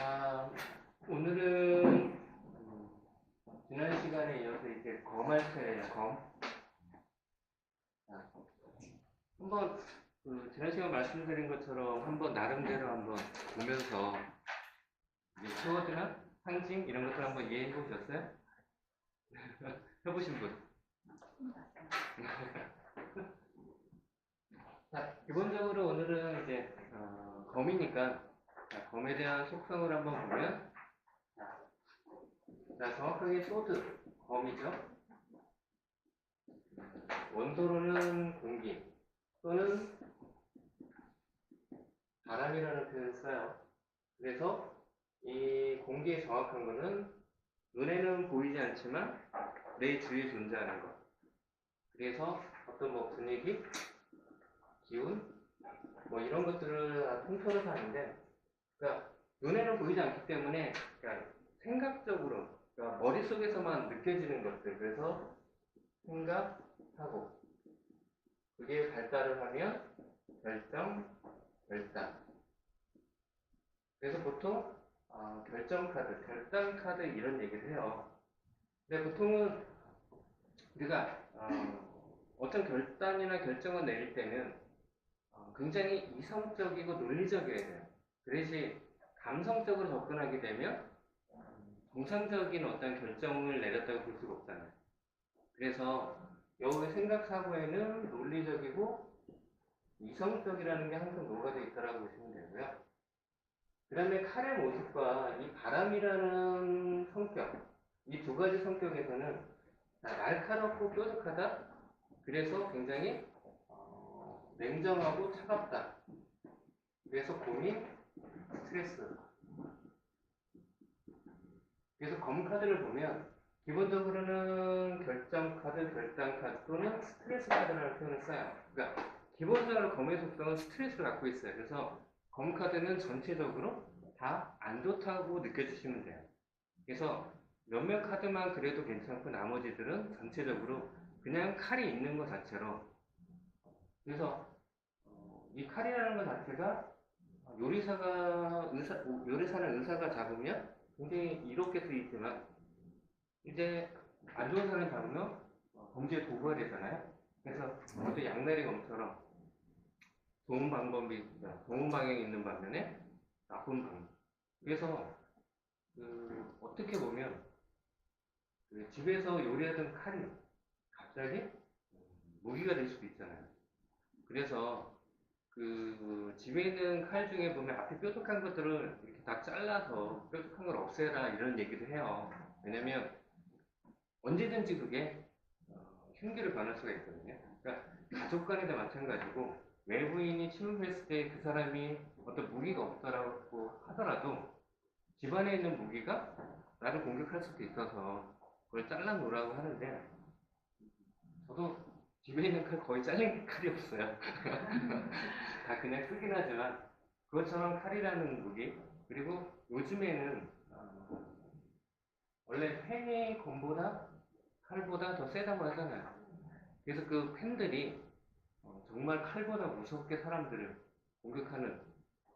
아, 오늘은 지난 시간에 이어서 이제 검할 차례예요. 검. 자, 한번 지난 시간 말씀드린 것처럼 한번 나름대로 한번 보면서 이제 키워드나 상징 이런 것들 한번 이해해 보셨어요? 해보신 분? 자, 기본적으로 오늘은 이제 검이니까 자, 검에 대한 속성을 한번 보면 자, 정확하게 소드 검이죠. 원소로는 공기 또는 바람이라는 표현을 써요. 그래서 이 공기의 정확한 거는 눈에는 보이지 않지만 내 주위에 존재하는 것. 그래서 어떤 뭐 분위기, 기운, 뭐 이런 것들을 다 통틀어서 하는데, 그러니까 눈에는 보이지 않기 때문에 그러니까 생각적으로, 그러니까 머릿속에서만 느껴지는 것들. 그래서 생각하고 그게 발달을 하면 결정, 결단. 그래서 보통 결정 카드, 결단 카드 이런 얘기를 해요. 근데 보통은 우리가 어떤 결단이나 결정을 내릴 때는 굉장히 이성적이고 논리적이어야 돼요. 그래야지 감성적으로 접근하게 되면 정상적인 어떤 결정을 내렸다고 볼 수가 없잖아요. 그래서 여기 생각 사고에는 논리적이고 이성적이라는 게 항상 녹아져 있다고 보시면 되고요. 그 다음에 칼의 모습과 이 바람이라는 성격, 이 두 가지 성격에서는 날카롭고 뾰족하다. 그래서 굉장히 냉정하고 차갑다. 그래서 고민, 스트레스. 그래서 검 카드를 보면 기본적으로는 결정 카드, 결단 카드 또는 스트레스 카드라는 표현을 써요. 그러니까 기본적으로 검의 속성은 스트레스를 갖고 있어요. 그래서 검 카드는 전체적으로 다 안 좋다고 느껴지시면 돼요. 그래서 몇몇 카드만 그래도 괜찮고 나머지들은 전체적으로 그냥 칼이 있는 것 자체로. 그래서 이 칼이라는 것 자체가 요리사는 의사가 잡으면 굉장히 이롭게 쓰이지만 이제 안 좋은 사람 잡으면 범죄 도구가 되잖아요. 그래서 모두 양날의 검처럼 좋은 방법이 좋은 방향이 있는 반면에 나쁜 방향. 그래서 어떻게 보면 집에서 요리하던 칼이 갑자기 무기가 될 수도 있잖아요. 그래서 집에 있는 칼 중에 보면 앞에 뾰족한 것들을 이렇게 다 잘라서 뾰족한 걸 없애라 이런 얘기도 해요. 왜냐면 언제든지 그게 흉기를 변할 수가 있거든요. 그러니까 가족 간에도 마찬가지고 외부인이 침입했을 때 그 사람이 어떤 무기가 없다라고 하더라도 집안에 있는 무기가 나를 공격할 수도 있어서 그걸 잘라 놓으라고 하는데 저도 집에 있는 칼 거의 잘린 칼이 없어요. 다 그냥 쓰긴 하지만 그것처럼 칼이라는 무기 그리고 요즘에는 원래 펜이 검보다 칼보다 더 세다고 하잖아요. 그래서 그 펜들이 정말 칼보다 무섭게 사람들을 공격하는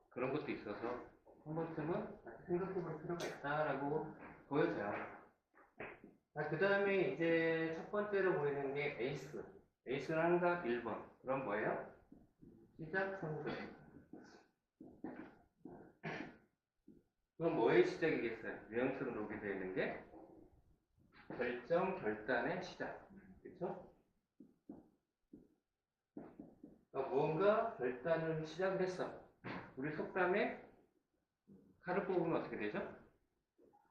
그런 것도 있어서 한 번쯤은 생각해 볼 필요가 있다라고 보여져요. 자, 그 다음에 이제 첫 번째로 보이는 게 에이스. 에이스는 항상 1번. 그럼 뭐예요? 시작 성공. 그럼 뭐의 시작이겠어요? 유형수로 놓게 되어 있는 게 결정, 결단의 시작. 그렇죠? 무언가 결단을 시작을 했어. 우리 속담에 칼을 뽑으면 어떻게 되죠?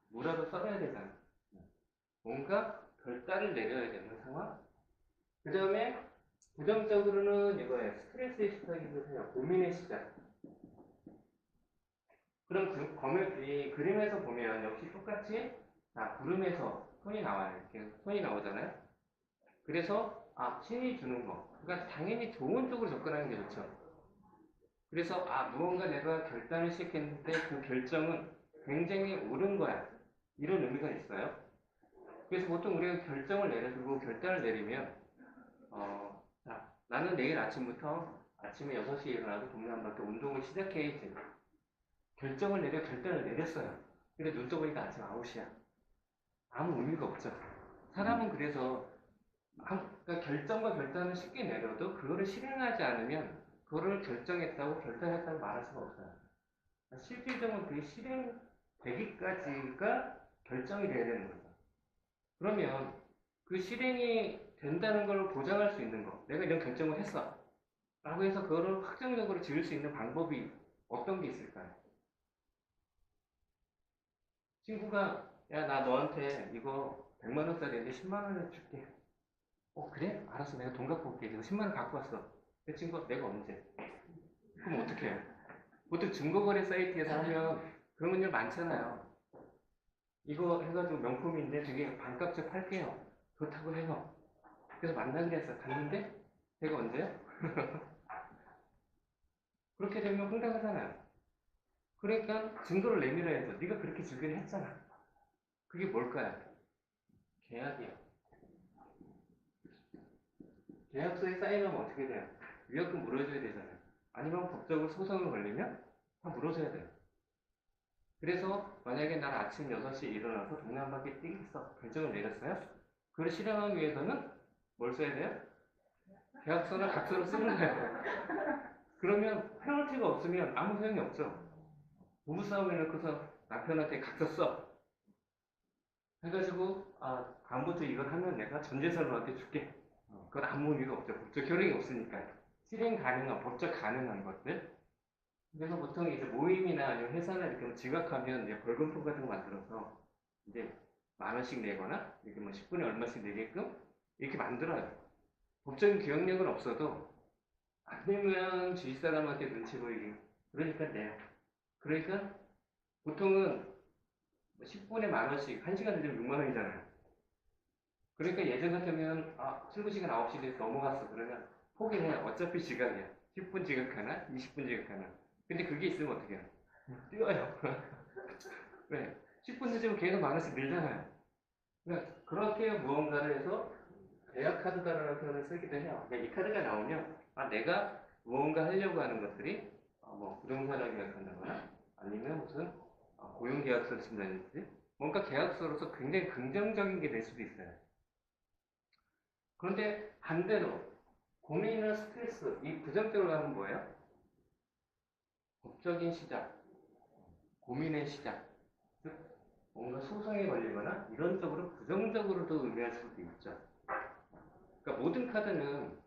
뭐라도 썰어야 되잖아. 뭔가 결단을 내려야 되는 상황. 그 다음에 부정적으로는 이거예요. 스트레스의 시작이기도 해요. 고민의 시작. 그럼 이 그림에서 보면 역시 똑같이 구름에서 손이 나와요. 이렇게 손이 나오잖아요. 그래서 신이 주는 거. 그러니까 당연히 좋은 쪽으로 접근하는 게 좋죠. 그래서 무언가 내가 결단을 시작했는데 그 결정은 굉장히 옳은 거야. 이런 의미가 있어요. 그래서 보통 우리가 결정을 내려주고 결단을 내리면 나는 내일 아침부터 아침에 6시에 일어나서 동네 한 바퀴 운동을 시작해야지. 결단을 내렸어요. 근데 눈 떠보니까 아침 9시야. 아무 의미가 없죠. 사람은 그래서 그러니까 결정과 결단을 쉽게 내려도 그거를 실행하지 않으면 그거를 결단했다고 말할 수가 없어요. 실질적으로 그게 실행되기까지가 결정이 돼야 되는 거죠. 그러면 그 실행이 된다는 걸 보장할 수 있는 거, 내가 이런 결정을 했어 라고 해서 그거를 확정적으로 지을 수 있는 방법이 어떤 게 있을까요? 친구가 야, 나 너한테 이거 100만 원짜리인데 10만 원을 줄게. 그래? 알았어. 내가 돈 갖고 올게. 이거 10만 원 갖고 왔어. 내 친구가 내가 언제? 그럼 어떻게 해? 보통 증거거래 사이트에서 하면 그런 일 많잖아요. 이거 해가지고 명품인데 되게 반값에 팔게요. 그렇다고 해요. 그래서 만나기로 했어. 갔는데 제가 언제요? 그렇게 되면 황당하잖아요. 그러니까 증거를 내밀어야죠. 네가 그렇게 주기로 했잖아. 그게 뭘까요? 계약이요. 계약서에 사인하면 어떻게 돼요? 위약금 물어줘야 되잖아요. 아니면 법적으로 소송을 걸리면 다 물어줘야 돼요. 그래서 만약에 난 아침 6시에 일어나서 동네 한 바퀴 뛰겠어. 결정을 내렸어요. 그걸 실행하기 위해서는 뭘 써야 돼요? 계약서나 각서를 쓰는 거예요. 그러면 페널티가 없으면 아무 소용이 없죠. 부부싸움 해놓고서 남편한테 각서 써. 해가지고 다음부터 이걸 하면 내가 전 재산을 너한테 줄게. 그건 아무 의미가 없죠. 법적 효력이 없으니까. 실행 가능한, 법적 가능한 것들. 그래서 보통 이제 모임이나 아니면 회사나 이렇게 지각하면 이제 벌금법 같은 거 만들어서 이제 10,000원씩 내거나 이렇게 뭐 10분에 얼마씩 내게끔 이렇게 만들어요. 법적인 기억력은 없어도 안 내면 주위 사람한테 눈치 보이게. 그러니까 내요. 그러니까 보통은 10분에 10,000원씩 1시간 늦으면 6만 원이잖아요. 그러니까 예전 같으면 출근 시간 9시 돼서 넘어갔어. 그러면 포기해. 어차피 지각이야. 10분 지각하나? 20분 지각하나? 근데 그게 있으면 어떻게 해요? 뛰어요. 왜? 10분 늦으면 계속 10,000원씩 늘잖아요. 그러니까 그렇게 무언가를 해서 계약 카드다라는 표현을 쓰기도 해요. 그러니까 이 카드가 나오면 내가 무언가 하려고 하는 것들이 뭐 부동산을 계약한다거나 아니면 무슨 고용 계약서를 쓴다든지 뭔가 계약서로서 굉장히 긍정적인 게 될 수도 있어요. 그런데 반대로 고민이나 스트레스, 이 부정적으로 가면 뭐예요? 법적인 시작, 고민의 시작, 즉 뭔가 소송에 걸리거나 이런 쪽으로 부정적으로도 의미할 수도 있죠. 그러니까 모든 카드는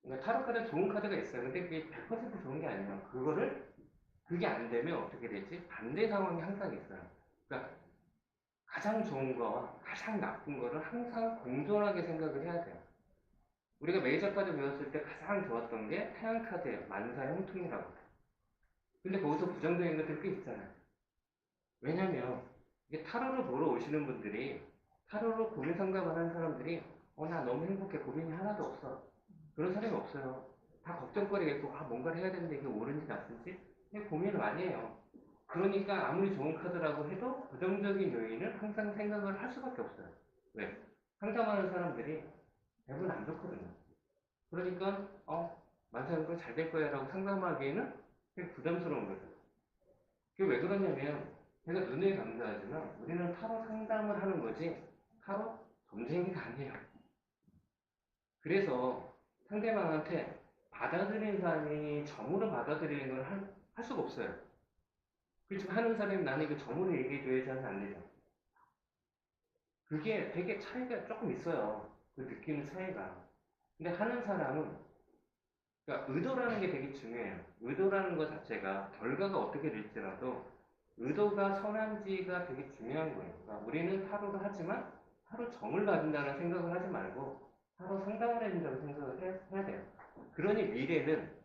그러니까 타로 카드 좋은 카드가 있어요. 근데 그게 100% 좋은 게 아니에요. 그게 안 되면 어떻게 되지? 반대 상황이 항상 있어요. 그러니까 가장 좋은 거와 가장 나쁜 거를 항상 공존하게 생각을 해야 돼요. 우리가 메이저 카드 배웠을 때 가장 좋았던 게 태양 카드예요. 만사 형통이라고. 근데 거기서 부정적인 것들이 꽤 있잖아요. 왜냐면 이게 타로를 보러 오시는 분들이 타로로 고민 상담을 하는 사람들이 나 너무 행복해. 고민이 하나도 없어. 그런 사람이 없어요. 다 걱정거리겠고 뭔가를 해야 되는데 이게 옳은지 낫은지 고민을 많이 해요. 그러니까 아무리 좋은 카드라고 해도 부정적인 요인을 항상 생각을 할 수밖에 없어요. 왜? 상담하는 사람들이 대부분 안 좋거든요. 그러니까 만사형통 잘 될 거야 라고 상담하기에는 되게 부담스러운 거죠. 그게 왜 그러냐면 제가 눈에 감사하지만 우리는 타로 상담을 하는 거지 타로 점쟁이가 아니에요. 그래서 상대방한테 받아들이는 사람이 점으로 받아들이는 걸 할 수가 없어요. 그렇지만 하는 사람이 나는 이거 점으로 얘기해줘야지 하면 안 되죠. 그게 되게 차이가 조금 있어요. 그 느끼는 차이가. 근데 하는 사람은 그러니까 의도라는 게 되게 중요해요. 의도라는 것 자체가 결과가 어떻게 될지라도 의도가 선한지가 되게 중요한 거예요. 그러니까 우리는 타로를 하지만 타로 점을 받는다는 생각을 하지 말고 타로 상담을 해야 된다고 생각을 해야 돼요. 그러니 미래는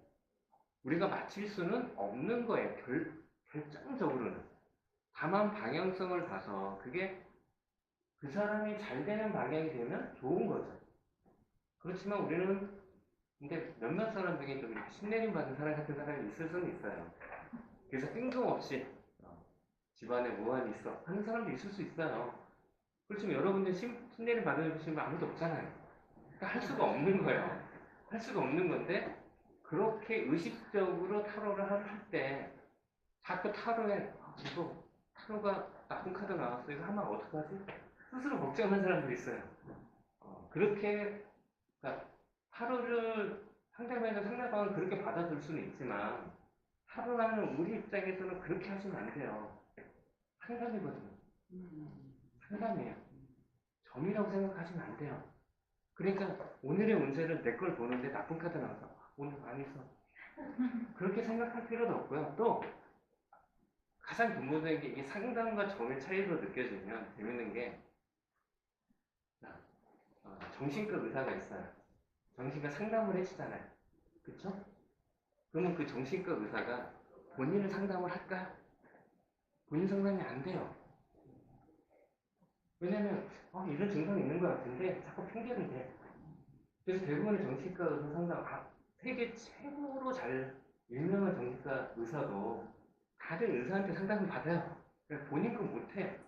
우리가 맞힐 수는 없는 거예요. 결정적으로는. 다만 방향성을 봐서 그게 그 사람이 잘 되는 방향이 되면 좋은 거죠. 그렇지만 우리는 근데 몇몇 사람 중에 좀 신내림 받은 사람 같은 사람이 있을 수는 있어요. 그래서 뜬금없이 집안에 무한이 있어 하는 사람도 있을 수 있어요. 그렇지만 여러분들 신내림 받으시는 분 아무도 없잖아요. 그러니까 할 수가 없는 거예요. 할 수가 없는 건데 그렇게 의식적으로 타로를 할 때 자꾸 타로에 지고 타로가 나쁜 카드 나왔어. 이거 하면 어떡하지? 스스로 걱정하는 사람도 있어요. 그렇게 그러니까 타로를 상대방에서 상대방은 그렇게 받아줄 수는 있지만 타로라는 우리 입장에서는 그렇게 하시면 안 돼요. 상담이거든요. 상담이에요. 점이라고 생각하시면 안 돼요. 그러니까 오늘의 운세는 내 걸 보는데 나쁜 카드 나와서 오늘 많이 써. 그렇게 생각할 필요도 없고요. 또 가장 근본적인 게 이 상담과 점의 차이로 느껴지면 재밌는 게 정신과 의사가 있어요. 정신과 상담을 해주잖아요. 그쵸? 그러면 그 정신과 의사가 본인을 상담을 할까요? 본인 상담이 안 돼요. 왜냐면 이런 증상이 있는 것 같은데 자꾸 핑계를 대. 그래서 대부분의 정신과 의사 상담, 세계 최고로 잘 유명한 정신과 의사도 다른 의사한테 상담을 받아요. 그러니까 본인 건 못해.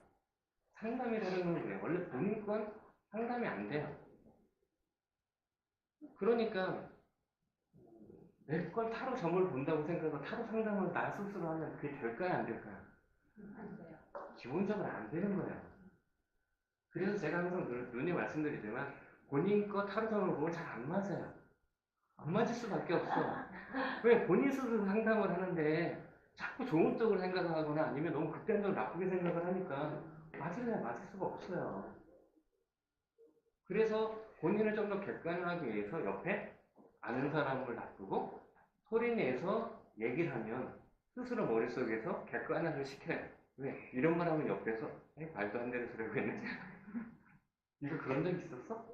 상담이라는 건 그래요. 원래 본인 건 상담이 안 돼요. 그러니까 내 걸 타로 점을 본다고 생각하고 타로 상담을 나 스스로 하면 그게 될까요? 안 될까요? 안 돼요. 기본적으로 안 되는 거예요. 그래서 제가 항상 눈에 말씀드리지만 본인 거 타로 점을 보면 잘 안 맞아요. 안 맞을 수밖에 없어. 왜 본인 스스로 상담을 하는데 자꾸 좋은 쪽을 생각하거나 아니면 너무 극단적으로 나쁘게 생각을 하니까 맞을래 맞을 수가 없어요. 그래서 본인을 좀 더 객관화하기 위해서 옆에 아는 사람을 놔두고 소리내서 얘기를 하면 스스로 머릿속에서 객관화를 시켜요. 왜? 이런 말 하면 옆에서 말도 안 되는 소리 하고 있는데 이거 그런 적 있었어?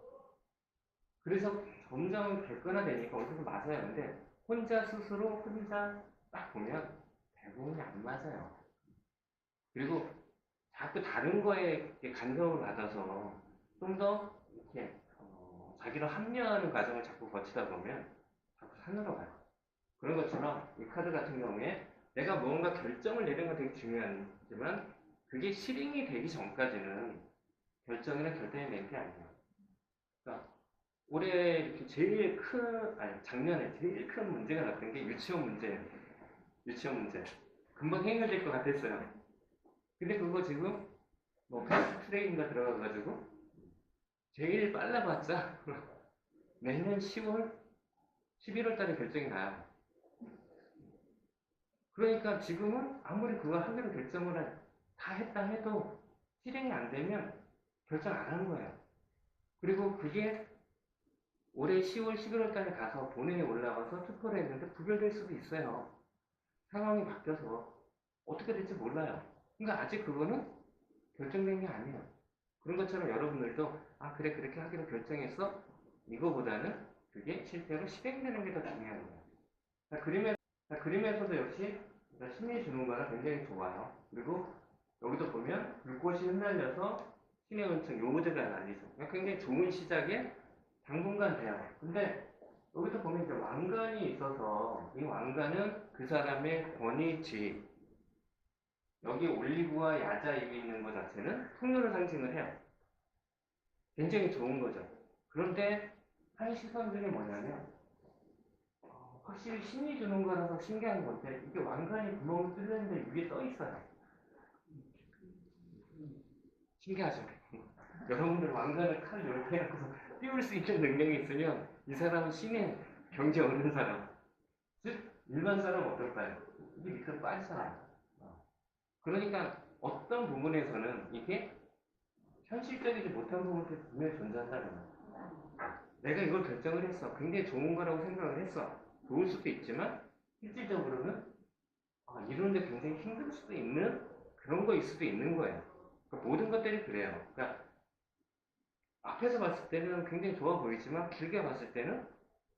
그래서 점점 객관화되니까 어디서 맞아요. 근데 혼자 스스로 혼자 딱 보면 대부분이 안 맞아요. 그리고 자꾸 다른 거에 간섭을 받아서 좀 더 이렇게 자기를 합리화하는 과정을 자꾸 거치다 보면 자꾸 산으로 가요. 그런 것처럼 이 카드 같은 경우에 내가 뭔가 결정을 내리는 건 되게 중요하지만 그게 실행이 되기 전까지는 결정이나 결단이 낸 게 아니에요. 그러니까 올해 이렇게 작년에 제일 큰 문제가 났던 게 유치원 문제예요. 유치원 문제. 금방 해결될 것 같았어요. 근데 그거 지금 뭐 패스트 트레이닝가 들어가가지고 제일 빨라봤자 내년 10월, 11월 달에 결정이 나요. 그러니까 지금은 아무리 그거 하기로 결정을 다 했다 해도 실행이 안 되면 결정 안 한 거예요. 그리고 그게 올해 10월, 11월 달에 가서 본회의에 올라가서 투표를 했는데 부결될 수도 있어요. 상황이 바뀌어서 어떻게 될지 몰라요. 그러니까 아직 그거는 결정된 게 아니에요. 그런 것처럼 여러분들도 그래 그렇게 하기로 결정했어. 이거보다는 그게 실제로 실행되는 게 더 중요한 거예요. 그림에서도 역시 심리 주는 거는 굉장히 좋아요. 그리고 여기도 보면 불꽃이 흩날려서 신의 은총 요오드가 날리죠. 그러니까 굉장히 좋은 시작에 당분간 돼요. 근데 여기서 보면 이제 왕관이 있어서 이 왕관은 그 사람의 권위, 지위. 여기 올리브와 야자 입이 있는 것 자체는 풍요를 상징을 해요. 굉장히 좋은 거죠. 그런데 한 시선 중에 뭐냐면 확실히 신이 주는 거라서 신기한 건데 이게 왕관이 구멍을 뚫렸는데 위에 떠 있어요. 신기하죠? 여러분들 왕관을 칼 이렇게 해서 띄울 수 있는 능력이 있으면 이 사람은 신의 경지 얻는 사람. 즉 일반 사람 어떨까요? 이게 밑으로 빠지잖아요. 그러니까 어떤 부분에서는 이게 현실적이지 못한 부분도 분명히 존재한다는 거예요. 내가 이걸 결정을 했어. 굉장히 좋은 거라고 생각을 했어. 좋을 수도 있지만 실질적으로는 이루는데 굉장히 힘들 수도 있는 그런 거일 수도 있는 거예요. 그러니까 모든 것들이 그래요. 그러니까 앞에서 봤을 때는 굉장히 좋아 보이지만 길게 봤을 때는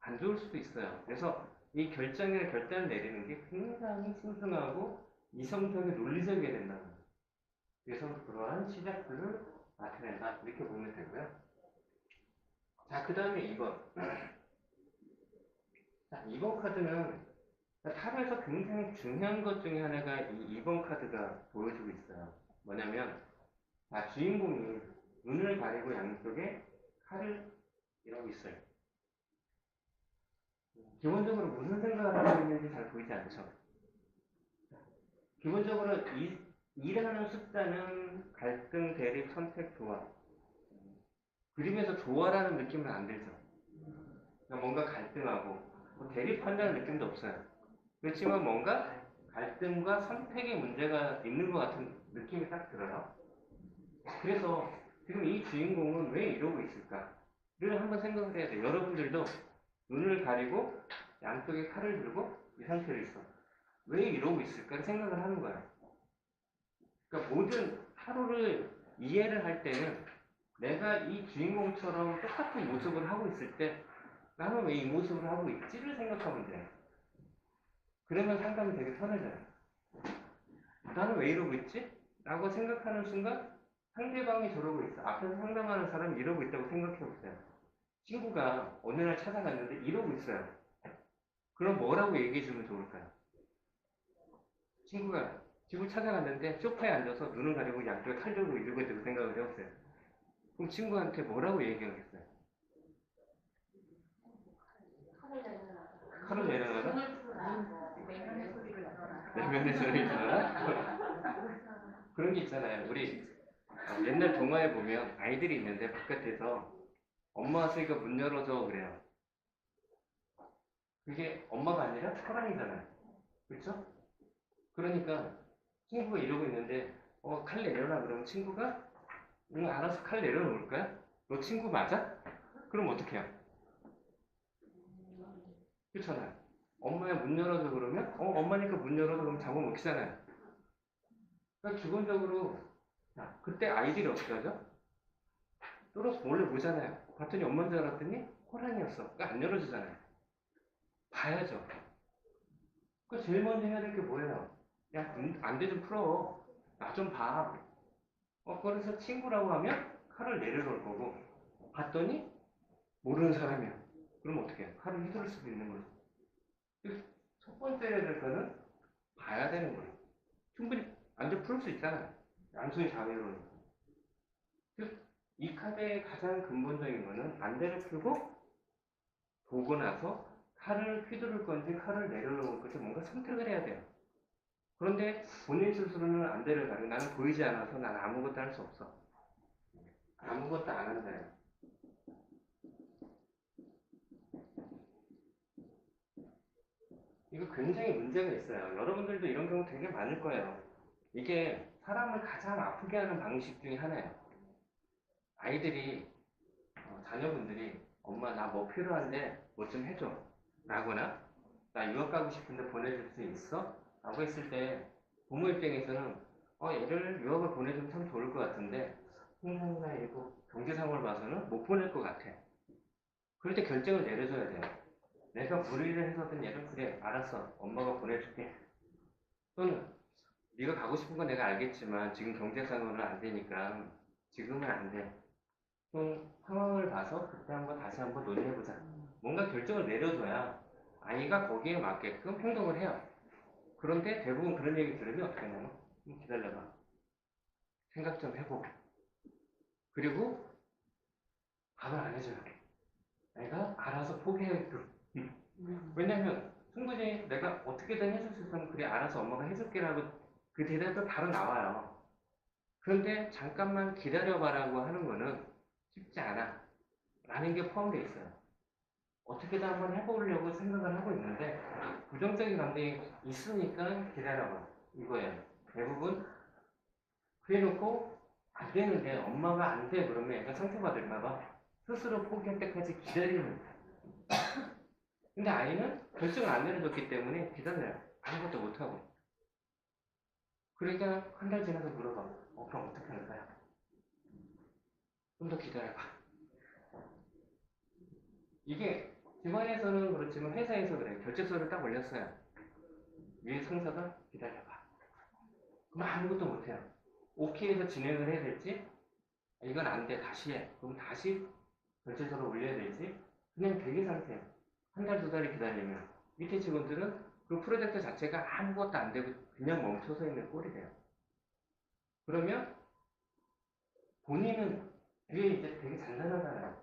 안 좋을 수도 있어요. 그래서 이 결정이나 결단을 내리는 게 굉장히 신중하고 이성적인 논리적이어야 된다는 거예요. 그래서 그러한 시작들을 나타낸다. 이렇게 보면 되고요. 자, 그 다음에 2번. 자, 2번 카드는 타로에서 굉장히 중요한 것 중에 하나가 이 2번 카드가 보여주고 있어요. 뭐냐면, 주인공이 눈을 가리고 양쪽에 칼을 이러고 있어요. 기본적으로 무슨 생각을 하고 있는지 잘 보이지 않죠? 기본적으로 일하는 숫자는 갈등, 대립, 선택, 조화. 그림에서 조화라는 느낌은 안 들죠. 그러니까 뭔가 갈등하고 뭐 대립한다는 느낌도 없어요. 그렇지만 뭔가 갈등과 선택의 문제가 있는 것 같은 느낌이 딱 들어요. 그래서 지금 이 주인공은 왜 이러고 있을까를 한번 생각을 해야 돼요. 여러분들도 눈을 가리고 양쪽에 칼을 들고 이 상태로 있어. 왜 이러고 있을까를 생각을 하는 거예요. 그러니까 모든 하루를 이해를 할 때는 내가 이 주인공처럼 똑같은 모습을 하고 있을 때 나는 왜 이 모습을 하고 있지를 생각하면 돼요. 그러면 상담이 되게 편해져요. 나는 왜 이러고 있지? 라고 생각하는 순간 상대방이 저러고 있어. 앞에서 상담하는 사람이 이러고 있다고 생각해보세요. 친구가 어느 날 찾아갔는데 이러고 있어요. 그럼 뭐라고 얘기해주면 좋을까요? 친구가 집을 찾아갔는데 소파에 앉아서 눈을 가리고 양쪽에 칼 들고 이러고 있다고 생각을 해보세요. 그럼 친구한테 뭐라고 얘기하겠어요? 칼을 내려놔라? 내면의 소리를 들어라? 그런 게 있잖아요. 우리 옛날 동화에 보면 아이들이 있는데 바깥에서 엄마 왔으니까 문 열어줘 그래요. 그게 엄마가 아니라 호랑이잖아요. 그렇죠? 그러니까 친구가 이러고 있는데 칼 내려라 그러면 친구가 응 알아서 칼 내려놓을 거야? 너 친구 맞아? 그럼 어떻게 해요? 그렇잖아요. 엄마야 문 열어줘 그러면 엄마니까 문 열어줘 그러면 잡아먹히잖아요. 그러니까 기본적으로 그때 아이들이 어떻게 하죠? 뚫어서 몰래 보잖아요. 봤더니 엄마인 줄 알았더니 호랑이였어. 그러니까 안 열어주잖아요. 봐야죠. 그 제일 먼저 해야 될 게 뭐예요? 야, 안대 좀 풀어. 나 좀 봐. 그래서 친구라고 하면 칼을 내려놓을 거고, 봤더니 모르는 사람이야. 그럼 어떻게 해? 칼을 휘두를 수도 있는 거죠. 첫 번째 해야 될 거는 봐야 되는 거예요. 충분히 안대 풀 수 있잖아요. 양손이 자유로우니까. 이 카드의 가장 근본적인 거는 안대를 풀고 보고 나서 칼을 휘두를 건지 칼을 내려놓을 건지 뭔가 선택을 해야 돼요. 그런데 본인 스스로는 안대를 가리고 나는 보이지 않아서 난 아무것도 할 수 없어. 아무것도 안 한다요. 이거 굉장히 문제가 있어요. 여러분들도 이런 경우 되게 많을 거예요. 이게 사람을 가장 아프게 하는 방식 중에 하나예요. 아이들이, 자녀분들이 엄마 나 뭐 필요한데 뭐 좀 해줘 라거나 나 유학 가고 싶은데 보내줄 수 있어? 라고 했을 때 부모 입장에서는 얘를 유학을 보내주면 참 좋을 것 같은데 통상이나 이거 경제 상황을 봐서는 못 보낼 것 같아. 그럴 때 결정을 내려줘야 돼요. 내가 무리를 해서든 얘를 그래 알았어 엄마가 보내줄게. 또는 네가 가고 싶은 건 내가 알겠지만 지금 경제 상황은 안 되니까 지금은 안 돼. 좀 상황을 봐서 그때 한번 다시 한번 논의해보자. 뭔가 결정을 내려줘야 아이가 거기에 맞게끔 행동을 해요. 그런데 대부분 그런 얘기 들으면 어떻게 하냐면 기다려봐. 생각 좀 해보고. 그리고 답을 안 해줘요. 내가 알아서 포기해도. 왜냐면 충분히 내가 어떻게든 해줄 수 있으면 그래 알아서 엄마가 해줄게라고 그 대답도 바로 나와요. 그런데 잠깐만 기다려봐라고 하는 거는 쉽지 않아. 라는 게 포함되어 있어요. 어떻게든 한번 해보려고 생각을 하고 있는데 부정적인 감정이 있으니까 기다려봐. 이거예요. 대부분 그래놓고 안 되는데 엄마가 안 돼 그러면 애가 상처받을까봐 스스로 포기할 때까지 기다리는 거예요. 근데 아이는 결정을 안 내려줬기 때문에 기다려요. 아무것도 못하고. 그러니까 한 달 지나서 물어봐. 그럼 어떻게 하는 거야? 좀 더 기다려봐. 이게 집안에서는 그렇지만 회사에서 그래요. 결제서를 딱 올렸어요. 위에 상사가 기다려봐. 그럼 아무것도 못해요. 오케이 해서 진행을 해야 될지 이건 안 돼. 다시 해. 그럼 다시 결제서를 올려야 될지 그냥 대기 상태예요. 한 달, 두 달을 기다리면 밑에 직원들은 그 프로젝트 자체가 아무것도 안 되고 그냥 멈춰서 있는 꼴이 돼요. 그러면 본인은 그게 이제 되게 잔잔하잖아요.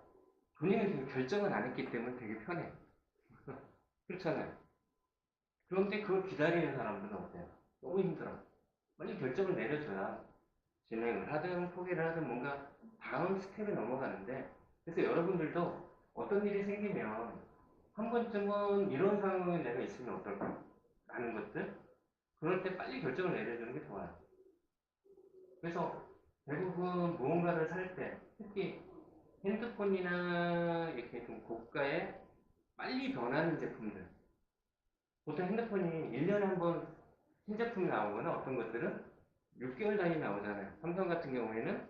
본인은 그 결정을 안 했기 때문에 되게 편해. 그렇잖아요. 그런데 그걸 기다리는 사람들은 어때요? 너무 힘들어. 빨리 결정을 내려줘야 진행을 하든 포기를 하든 뭔가 다음 스텝에 넘어가는데, 그래서 여러분들도 어떤 일이 생기면 한 번쯤은 이런 상황에 내가 있으면 어떨까 라는 것들, 그럴 때 빨리 결정을 내려주는 게 좋아요. 그래서 대부분 무언가를 살 때, 특히 핸드폰이나 이렇게 좀 고가의 빨리 변하는 제품들, 보통 핸드폰이 1년에 한 번 신제품이 나오거나 어떤 것들은 6개월 단위 나오잖아요. 삼성 같은 경우에는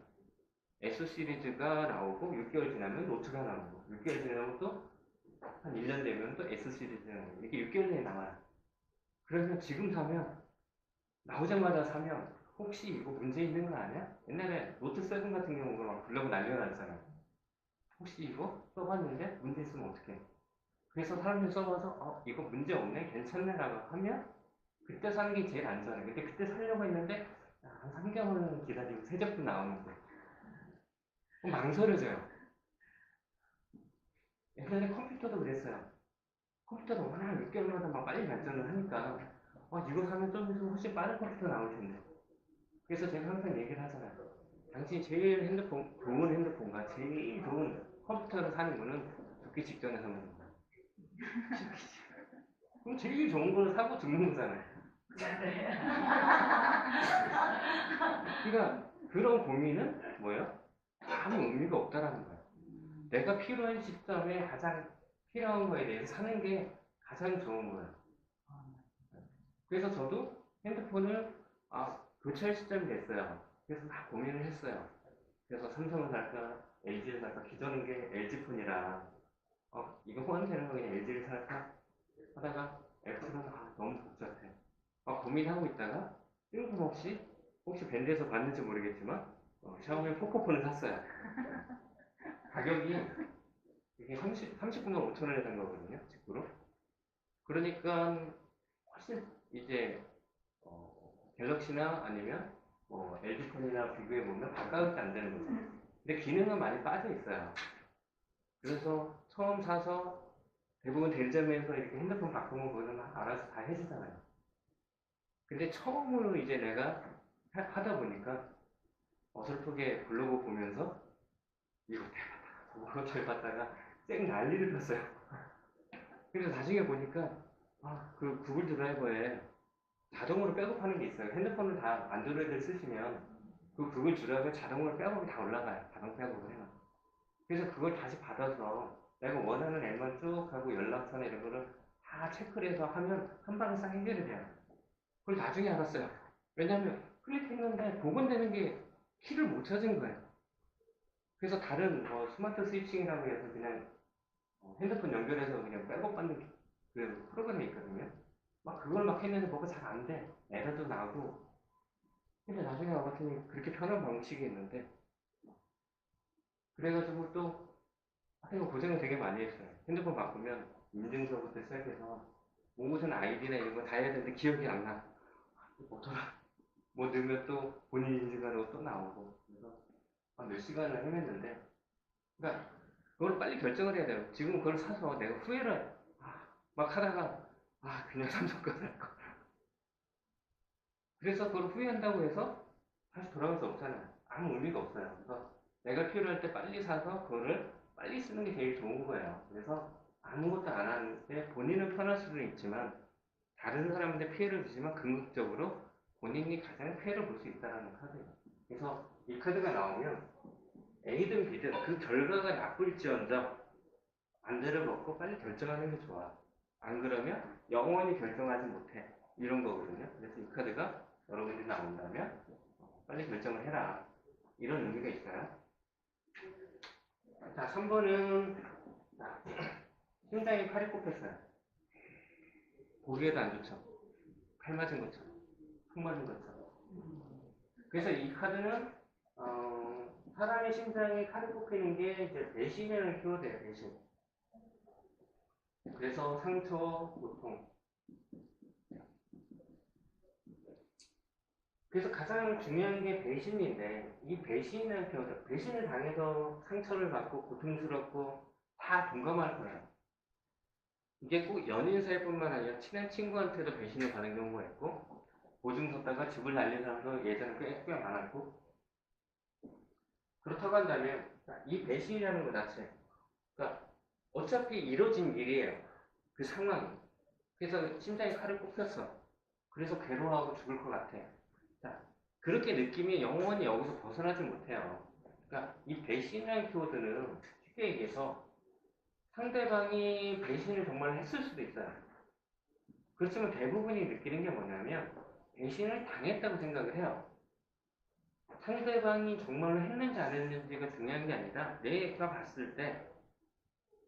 S 시리즈가 나오고 6개월 지나면 노트가 나오고 6개월 지나면 또 한 1년 되면 또 S 시리즈가 나오고 이렇게 6개월 내에 나와요. 그래서 지금 사면 나오자마자 사면 혹시 이거 문제 있는 거 아니야? 옛날에 노트 7 같은 경우가 막 블로그 난리가 났잖아요. 혹시 이거 써봤는데 문제 있으면 어떡해? 그래서 사람들이 써봐서 이거 문제 없네? 괜찮네? 라고 하면 그때 사는 게 제일 안전해. 근데 그때 사려고 했는데 한 3개월은 기다리고 새 제품 나오는데 망설여져요. 옛날에 컴퓨터도 그랬어요. 컴퓨터도 워낙 6개월마다 막 빨리 발전을 하니까 이거 사면 좀 있으면 훨씬 빠른 컴퓨터 나올 텐데. 그래서 제가 항상 얘기를 하잖아요. 당신이 제일 좋은 핸드폰과 제일 좋은 컴퓨터를 사는 거는 죽기 직전에 사는 겁니다. 그럼 제일 좋은 거를 사고 죽는 거잖아요. 그러니까 그런 고민은 뭐예요? 아무 의미가 없다라는 거예요. 내가 필요한 시점에 가장 필요한 거에 대해서 사는 게 가장 좋은 거예요. 그래서 저도 핸드폰을 교체할 시점이 됐어요. 그래서 막 고민을 했어요. 그래서 삼성을 살까, LG를 살까, 기존인 게 LG폰이라 이거 호환되는 거 그냥 LG를 살까 하다가 애플은 너무 복잡해. 고민하고 있다가 뜬금없이 혹시 밴드에서 봤는지 모르겠지만 샤오미 포코폰을 샀어요. 가격이 이게 39만 5천 원에 산 거거든요. 직구로. 그러니까 훨씬 이제 갤럭시나 아니면 LG폰이나 비교해 보면 가까울게 안 되는 거죠. 근데 기능은 많이 빠져 있어요. 그래서 처음 사서 대부분 대리점에서 이렇게 핸드폰 바꾸면 그거는 알아서 다 해주잖아요. 근데 처음으로 이제 내가 하다 보니까 어설프게 블로그 보면서 이거 대박이다. 저거 대박다가 쌩 난리를 폈어요. 그래서 나중에 보니까 그 구글 드라이버에 자동으로 백업하는 게 있어요. 핸드폰을 다 안드로이드를 쓰시면 그 구글 드라이버에 자동으로 백업이 다 올라가요. 자동 백업을 해요. 그래서 그걸 다시 받아서 내가 원하는 앱만 쭉 하고 연락처나 이런 거를 다 체크를 해서 하면 한 방에 싹 해결이 돼요. 그걸 나중에 알았어요. 왜냐면 클릭했는데 복원되는 게 키를 못 찾은 거예요. 그래서 다른 스마트 스위칭이라고 해서 그냥 핸드폰 연결해서 그냥 백업 받는 그 프로그램이 있거든요. 막 그걸 막 했는데 뭐가 잘 안 돼. 에러도 나고. 근데 나중에 와봤더니 그렇게 편한 방식이 있는데 그래가지고 또 하여튼 고생을 되게 많이 했어요. 핸드폰 바꾸면 인증서부터 시작해서 모든 아이디나 이런 거 다 해야 되는데 기억이 안 나. 뭐더라. 뭐 넣으면 또 본인 인증하는 또 나오고. 그래서 몇 시간을 헤맸는데 그러니까 그걸 빨리 결정을 해야 돼요. 지금 그걸 사서 내가 후회를 막 하다가 그냥 삼성 거 살 거. 그래서 그걸 후회한다고 해서 다시 돌아갈 수 없잖아요. 아무 의미가 없어요. 그래서 내가 필요할 때 빨리 사서 그거를 빨리 쓰는 게 제일 좋은 거예요. 그래서 아무것도 안 하는데 본인은 편할 수도 있지만 다른 사람한테 피해를 주지만 궁극적으로 본인이 가장 피해를 볼 수 있다는 카드예요. 그래서 이 카드가 나오면 A든 B든 그 결과가 나쁠지언정 안대를 먹고 빨리 결정하는 게 좋아. 안 그러면 영원히 결정하지 못해. 이런 거거든요. 그래서 이 카드가 여러분들이 나온다면 빨리 결정을 해라. 이런 의미가 있어요. 자, 3번은 심장이 팔이 꼽혔어요. 보기에도 안 좋죠. 칼 맞은 것처럼, 총 맞은 것처럼. 그래서 이 카드는 사람의 심장이 칼이 꼽히는 게 이제 배신이라는 키워드예요. 배신. 그래서 상처, 고통. 그래서 가장 중요한 게 배신인데 이 배신이라는 키워드, 배신을 당해서 상처를 받고 고통스럽고 다 동감할 거예요. 이게 꼭 연인 사이뿐만 아니라 친한 친구한테도 배신을 받은 경우가 있고 보증 섰다가 집을 날린 사람도 예전에 꽤 많았고, 그렇다고 한다면 이 배신이라는 것 자체, 그러니까 어차피 이루어진 일이에요. 그 상황이. 그래서 심장에 칼을 꼽혔어. 그래서 괴로워하고 죽을 것 같아. 자, 그렇게 느끼면 영원히 여기서 벗어나지 못해요. 그러니까 이 배신이라는 키워드는 쉽게 얘기해서 상대방이 배신을 정말 했을 수도 있어요. 그렇지만 대부분이 느끼는 게 뭐냐면 배신을 당했다고 생각을 해요. 상대방이 정말로 했는지 안 했는지가 중요한 게 아니라 내가 봤을 때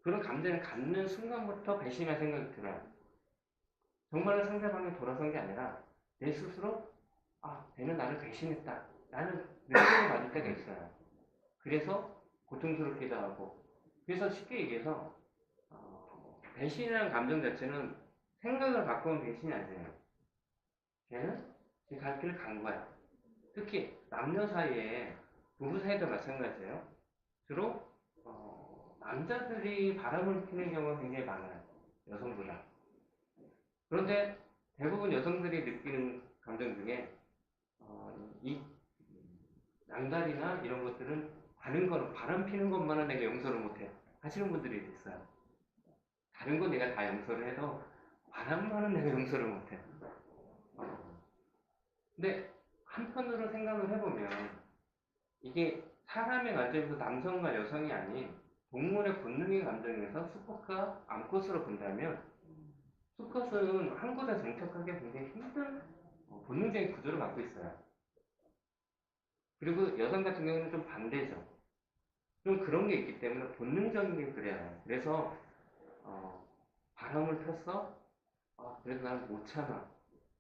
그런 감정을 갖는 순간부터 배신이라 생각이 들어요. 정말로 상대방이 돌아선 게 아니라 내 스스로 걔는 나를 배신했다. 나는 느낌을 받을 때가 있어요. 그래서 고통스럽기도 하고. 그래서 쉽게 얘기해서 배신이라는 감정 자체는 생각을 바꾸는 배신이 아니에요. 걔는 지금 갈 길을 간 거야. 특히 남녀 사이에 부부 사이도 마찬가지예요. 주로 남자들이 바람을 피는 경우가 굉장히 많아요. 여성보다. 그런데 대부분 여성들이 느끼는 감정 중에 이 양다리나 이런 것들은 다른 거는 바람 피는 것만은 내가 용서를 못해 하시는 분들이 있어요. 다른 거 내가 다 용서를 해도 바람만은 내가 용서를 못해. 근데 한편으로 생각을 해보면 이게 사람의 감정에서 남성과 여성이 아닌 동물의 본능의 감정에서 수컷과 암컷으로 본다면 수컷은 한 곳에 정착하기 굉장히 힘든 본능적인 구조를 갖고 있어요. 그리고 여성 같은 경우는 좀 반대죠. 좀 그런 게 있기 때문에 본능적인 게 그래요. 그래서 바람을 폈어? 그래도 나는 못 참아.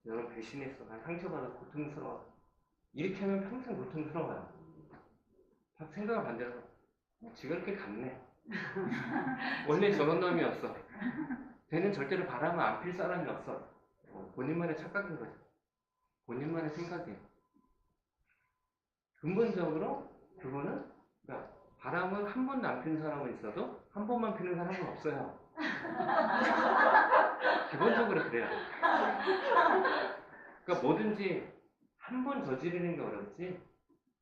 너는 배신했어. 난 상처받아 고통스러워. 이렇게 하면 평생 고통스러워요. 생각을 반대로 지가 이렇게 갔네. 원래 저런 놈이었어. 걔는 절대로 바람을 안 필 사람이 없어. 본인만의 착각인 거죠. 본인만의 생각이에요. 근본적으로 그거는 그러니까 바람을 한 번도 안 피는 사람은 있어도 한 번만 피는 사람은 없어요. 기본적으로 그래요. 그러니까 뭐든지 한 번 저지르는 게 어렵지.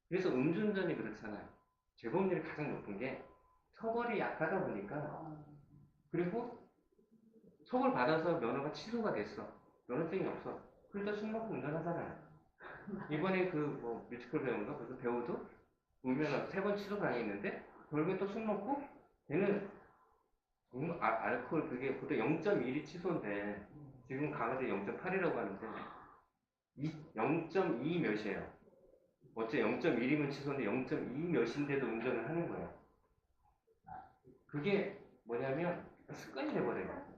그래서 음주운전이 그렇잖아요. 재범률이 가장 높은 게 처벌이 약하다 보니까. 그리고 처벌 받아서 면허가 취소가 됐어. 면허증이 없어. 그래도 술 먹고 운전하잖아요. 이번에 그 뮤지컬 배우인가 무슨 배우도 무면허 3번 취소 당했는데 결국에 또 술 먹고 걔는 알코올 그게 보통 0.1이 취소인데 지금 강아지 0.8이라고 하는데 0.2 몇이에요. 어째 0.1이면 취소인데 0.2 몇인데도 운전을 하는 거예요. 그게 뭐냐면 습관이 돼버려요.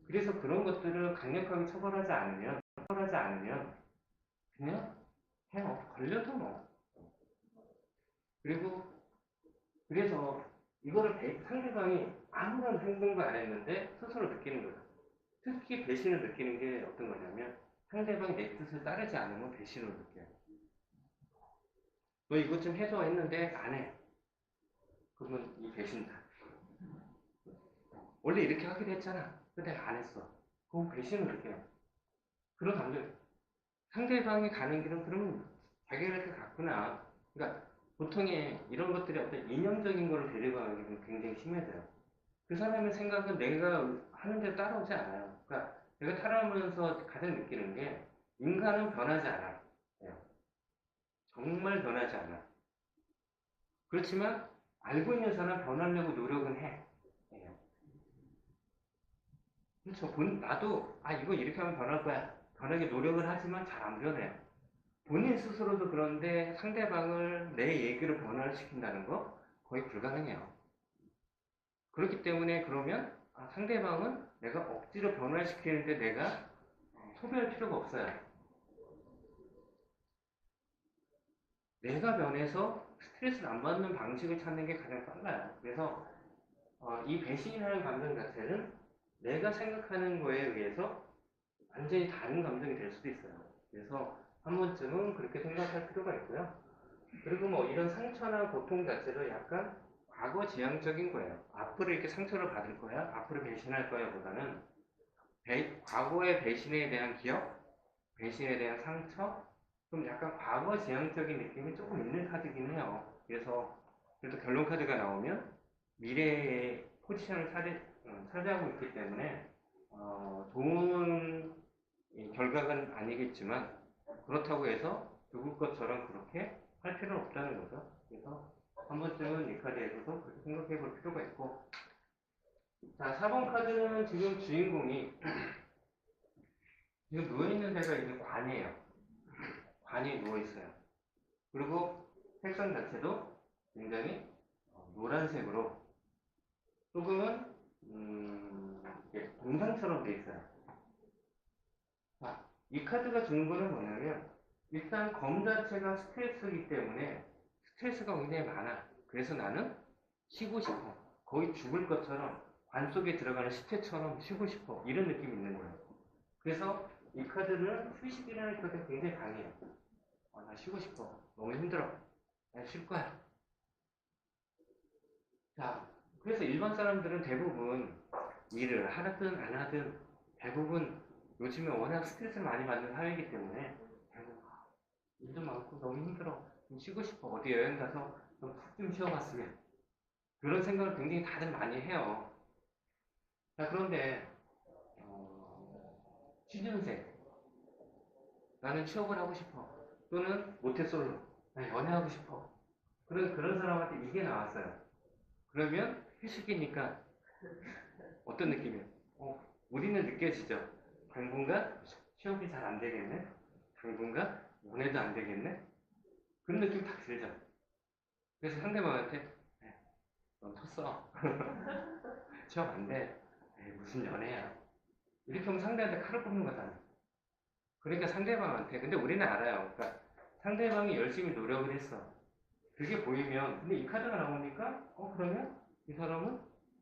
그래서 그런 것들을 강력하게 처벌하지 않으면 그냥 해요. 걸려도 뭐. 그리고 그래서 이거를 상대방이 아무런 행동도 안 했는데 스스로 느끼는 거예요. 특히 배신을 느끼는 게 어떤 거냐면 상대방이 내 뜻을 따르지 않으면 배신을 느껴요. 너 이것 좀 해줘 했는데 안 해. 그러면 이 배신다. 원래 이렇게 하기로 했잖아. 근데 안 했어. 그럼 배신을 느껴요. 그런 감정. 상대방이 가는 길은 그러면 자기가 이렇게 갔구나. 그러니까 보통의 이런 것들이 어떤 인형적인 거를 데려가기는 굉장히 심해져요. 그 사람의 생각은 내가 하는 대로 따라오지 않아요. 그러니까 내가 살아오면서 가장 느끼는 게 인간은 변하지 않아. 정말 변하지 않아. 그렇지만 알고 있는 사람은 변하려고 노력은 해. 그렇죠. 나도 이거 이렇게 하면 변할 거야. 변하게 노력을 하지만 잘 안 변해요. 본인 스스로도 그런데 상대방을 내 얘기로 변화시킨다는 거 거의 불가능해요. 그렇기 때문에 그러면 상대방은 내가 억지로 변화시키는데 내가 소비할 필요가 없어요. 내가 변해서 스트레스를 안 받는 방식을 찾는 게 가장 빨라요. 그래서 이 배신이라는 감정 자체는 내가 생각하는 거에 의해서 완전히 다른 감정이 될 수도 있어요. 그래서 한 번쯤은 그렇게 생각할 필요가 있고요. 그리고 뭐 이런 상처나 고통 자체도 약간 과거 지향적인 거예요. 앞으로 이렇게 상처를 받을 거야, 앞으로 배신할 거야 보다는 과거의 배신에 대한 기억, 배신에 대한 상처, 좀 약간 과거 지향적인 느낌이 조금 있는 카드긴 해요. 그래서 결론 카드가 나오면 미래의 포지션을 차지하고 있기 때문에 좋은 결과는 아니겠지만 그렇다고 해서 누구 것처럼 그렇게 할 필요는 없다는 거죠. 그래서 한 번쯤은 이 카드에서도 그렇게 생각해 볼 필요가 있고, 자, 4번 카드는 지금 주인공이 지금 누워있는 데가 이제 관이에요. 관이 누워있어요. 그리고 색상 자체도 굉장히 노란색으로 조금은 동상처럼 돼 있어요. 자, 이 카드가 주는 거는 뭐냐면 일단 검 자체가 스트레스이기 때문에 스트레스가 굉장히 많아. 그래서 나는 쉬고 싶어. 거의 죽을 것처럼 관 속에 들어가는 시체처럼 쉬고 싶어. 이런 느낌이 있는 거예요. 그래서 이 카드는 휴식이라는 카드가 굉장히 강해요. 나 쉬고 싶어. 너무 힘들어. 난 쉴 거야. 자, 그래서 일반 사람들은 대부분 일을 하든 안 하든 대부분 요즘에 워낙 스트레스를 많이 받는 사회이기 때문에 대부분 일도 많고 너무 힘들어. 좀 쉬고 싶어. 어디 여행 가서 좀 푹 좀 쉬어봤으면. 그런 생각을 굉장히 다들 많이 해요. 자, 그런데 취준생, 나는 취업을 하고 싶어. 또는 모태솔로, 나 연애하고 싶어. 그런 사람한테 이게 나왔어요. 그러면 휴식이니까 어떤 느낌이에요? 우리는 느껴지죠. 당분간 취업이 잘 안 되겠네? 당분간 연애도 안 되겠네? 그런 느낌 딱 들죠. 그래서 상대방한테 넌 텄어. 취업 안 돼. 에이, 무슨 연애야. 이렇게 하면 상대한테 칼을 꼽는 거잖아. 그러니까 상대방한테, 근데 우리는 알아요. 그러니까 상대방이 열심히 노력을 했어. 그게 보이면, 근데 이 카드가 나오니까, 그러면 이 사람은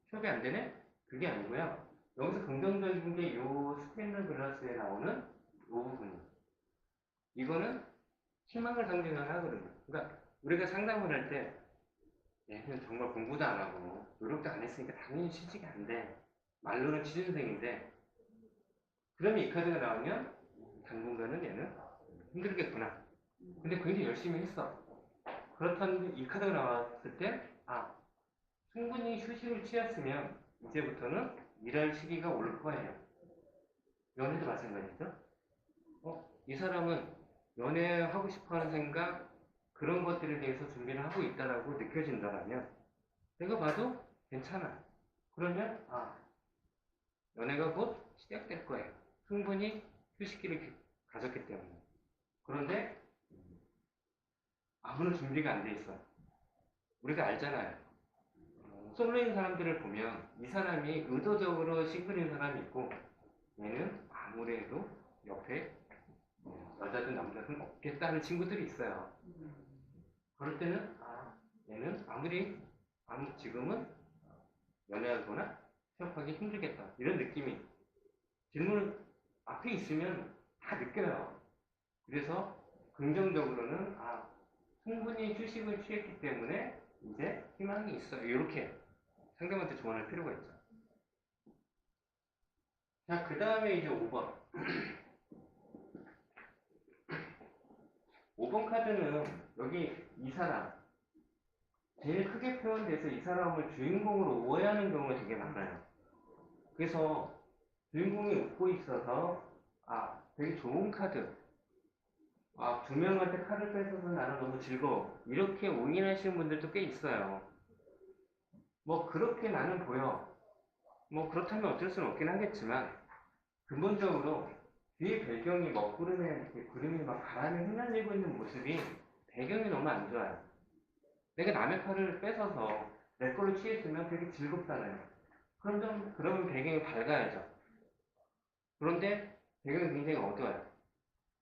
취업이 안 되네? 그게 아니고요. 여기서 긍정적인 게 요 스탠드 글라스에 나오는 요 부분. 이거는 희망을 상징을 하거든요. 그러니까 우리가 상담을 할 때, 얘는 정말 공부도 안 하고 노력도 안 했으니까 당연히 취직이 안 돼. 말로는 취준생인데, 그러면 이 카드가 나오면 당분간은 얘는 힘들겠구나. 근데 굉장히 열심히 했어. 그렇다는 이 카드가 나왔을 때, 충분히 휴식을 취했으면 이제부터는 일할 시기가 올 거예요. 연애도 마찬가지죠. 이 사람은 연애하고 싶어 하는 생각, 그런 것들에 대해서 준비를 하고 있다라고 느껴진다면 내가 봐도 괜찮아. 그러면 연애가 곧 시작될 거예요. 충분히 휴식기를 가졌기 때문에. 그런데 아무런 준비가 안 돼 있어. 우리가 알잖아요. 솔로인 사람들을 보면 이 사람이 의도적으로 싱글인 사람이 있고 얘는 아무리 해도 옆에 여자든 남자든 없겠다는 친구들이 있어요. 그럴 때는 얘는 지금은 연애하거나 취업하기 힘들겠다 이런 느낌이 질문 앞에 있으면 다 느껴요. 그래서 긍정적으로는 충분히 휴식을 취했기 때문에 이제 희망이 있어요. 이렇게 상대방한테 조언할 필요가 있죠. 자, 그 다음에 이제 5번. 5번 카드는 여기 이 사람, 제일 크게 표현돼서 이 사람을 주인공으로 오해하는 경우가 되게 많아요. 그래서 주인공이 웃고 있어서 되게 좋은 카드. 두 명한테 카드를 뺏어서 나는 너무 즐거워. 이렇게 오인하시는 분들도 꽤 있어요. 뭐 그렇게 나는 보여. 뭐 그렇다면 어쩔 수는 없긴 하겠지만 근본적으로 뒤에 배경이 먹구름에 구름이 막 바람에 휘날리고 있는 모습이 배경이 너무 안 좋아요. 내가 남의 칼을 뺏어서 내 걸로 취했으면 되게 즐겁잖아요. 그러면 배경이 밝아야죠. 그런데 배경이 굉장히 어두워요.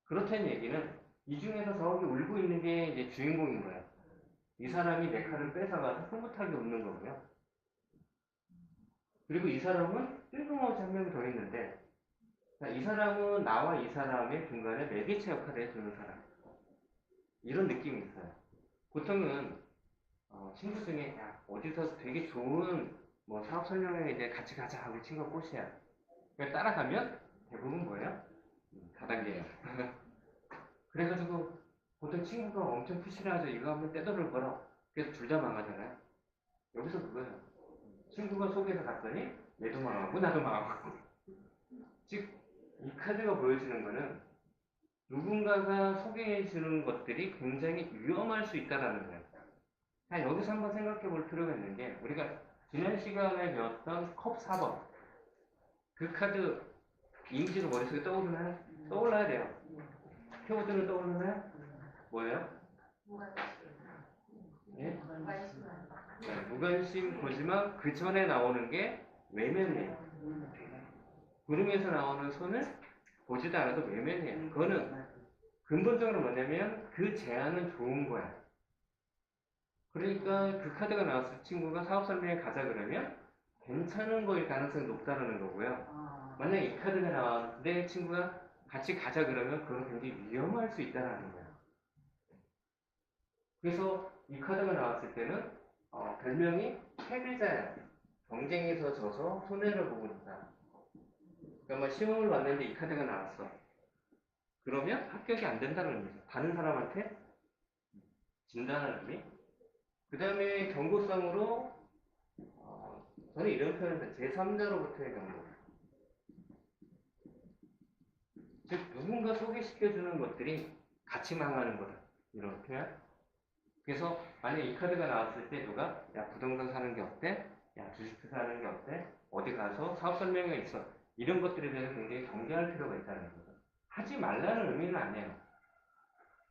그렇다는 얘기는 이 중에서 저기 울고 있는 게 이제 주인공인 거예요. 이 사람이 내 칼을 뺏어가서 흐뭇하게 웃는 거고요. 그리고 이 사람은 뜬금없이 한 명 더 있는데 이 사람은 나와 이 사람의 중간에 매개체 역할을 해주는 사람. 이런 느낌이 있어요. 보통은 친구 중에 어디서 되게 좋은 뭐 사업 설명회 이제 같이 가자 하고 친구가 꼬시야. 그러니까 따라가면 대부분 뭐예요? 다단계예요. 그래가지고 보통 친구가 엄청 푸시를 하죠. 이거 한번 떼돈을 벌어. 그래서 둘 다 망하잖아요. 여기서 그거예요. 친구가 소개해서 갔더니 얘도 망하고 나도 망하고. 즉, 이 카드가 보여주는 거는 누군가가 소개해 주는 것들이 굉장히 위험할 수 있다는 거예요. 자, 여기서 한번 생각해 볼 필요가 있는 게 우리가 지난 시간에 배웠던 컵 4번 그 카드 이미지가 머릿속에 떠오르나요? 떠올라야 돼요. 키워드는 떠오르나요? 뭐예요? 예? 네, 무관심 보지만 그 전에 나오는 게 외면이에요. 구름에서 나오는 손을 보지도 않아도 외면이에요. 그거는 근본적으로 뭐냐면 그 제안은 좋은 거야. 그러니까 그 카드가 나왔을 친구가 사업 설명회 가자 그러면 괜찮은 거일 가능성이 높다는 거고요. 만약에 이 카드가 나왔는데 친구가 같이 가자 그러면 그건 굉장히 위험할 수 있다는 거예요. 그래서 이 카드가 나왔을 때는 별명이 패배자예요. 경쟁에서 져서 손해를 보고 있다. 그러니까 뭐 시험을 봤는데 이 카드가 나왔어. 그러면 합격이 안 된다는 의미죠. 다른 사람한테 진다는 의미. 그 다음에 경고성으로 저는 이런 표현을 제3자로부터의 경고. 즉 누군가 소개시켜주는 것들이 같이 망하는 거다. 이런 표현. 그래서 만약에 이 카드가 나왔을 때 누가 야 부동산 사는 게 어때? 야 주식 투자하는 게 어때? 어디 가서 사업 설명회 있어. 이런 것들에 대해서 굉장히 경계할 필요가 있다는 거죠. 하지 말라는 의미는 아니에요.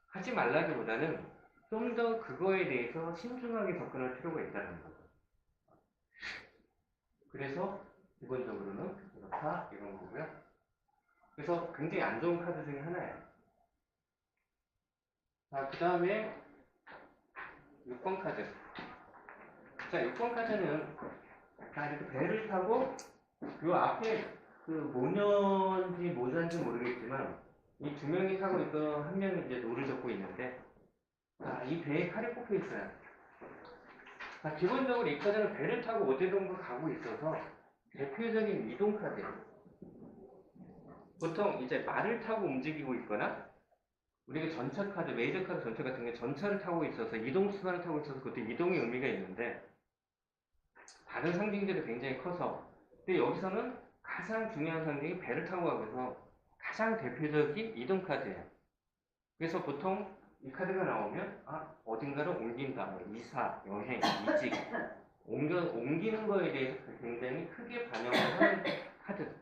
하지 말라기보다는 좀 더 그거에 대해서 신중하게 접근할 필요가 있다는 거죠. 그래서 기본적으로는 이렇다 이런 거고요. 그래서 굉장히 안 좋은 카드 중에 하나예요. 자, 그 다음에 6번 카드. 자, 6번 카드는 자, 이렇게 배를 타고 그 앞에 그 모녀인지 모자인지 모르겠지만 이 두 명이 타고 있고 한 명이 이제 노를 젓고 있는데 자, 이 배에 칼이 꼽혀 있어요. 자, 기본적으로 이 카드는 배를 타고 어디론가 가고 있어서 대표적인 이동 카드예요. 보통 이제 말을 타고 움직이고 있거나 우리가 전차 카드, 메이저 카드 전차 같은 게 전차를 타고 있어서 이동 수단을 타고 있어서 그것도 이동의 의미가 있는데 다른 상징들이 굉장히 커서 근데 여기서는 가장 중요한 상징이 배를 타고 가면서 가장 대표적인 이동 카드예요. 그래서 보통 이 카드가 나오면 어딘가를 옮긴다, 뭐 이사, 여행, 이직 옮기는 거에 대해서 굉장히 크게 반영을 하는 카드.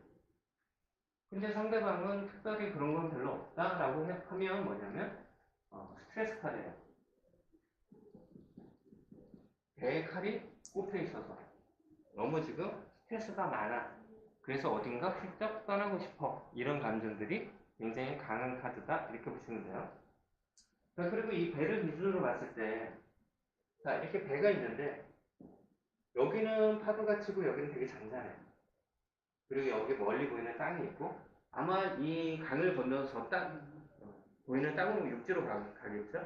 근데 상대방은 특별히 그런 건 별로 없다라고 하면 뭐냐면 스트레스 카드예요. 배에 칼이 꼽혀 있어서 너무 지금 스트레스가 많아. 그래서 어딘가 훌쩍 떠나고 싶어. 이런 감정들이 굉장히 강한 카드다. 이렇게 보시면 돼요. 자, 그리고 이 배를 기준으로 봤을 때, 자, 이렇게 배가 있는데, 여기는 파도가 치고 여기는 되게 잔잔해. 그리고 여기 멀리 보이는 땅이 있고, 아마 이 강을 건너서 보이는 땅으로 육지로 가겠죠?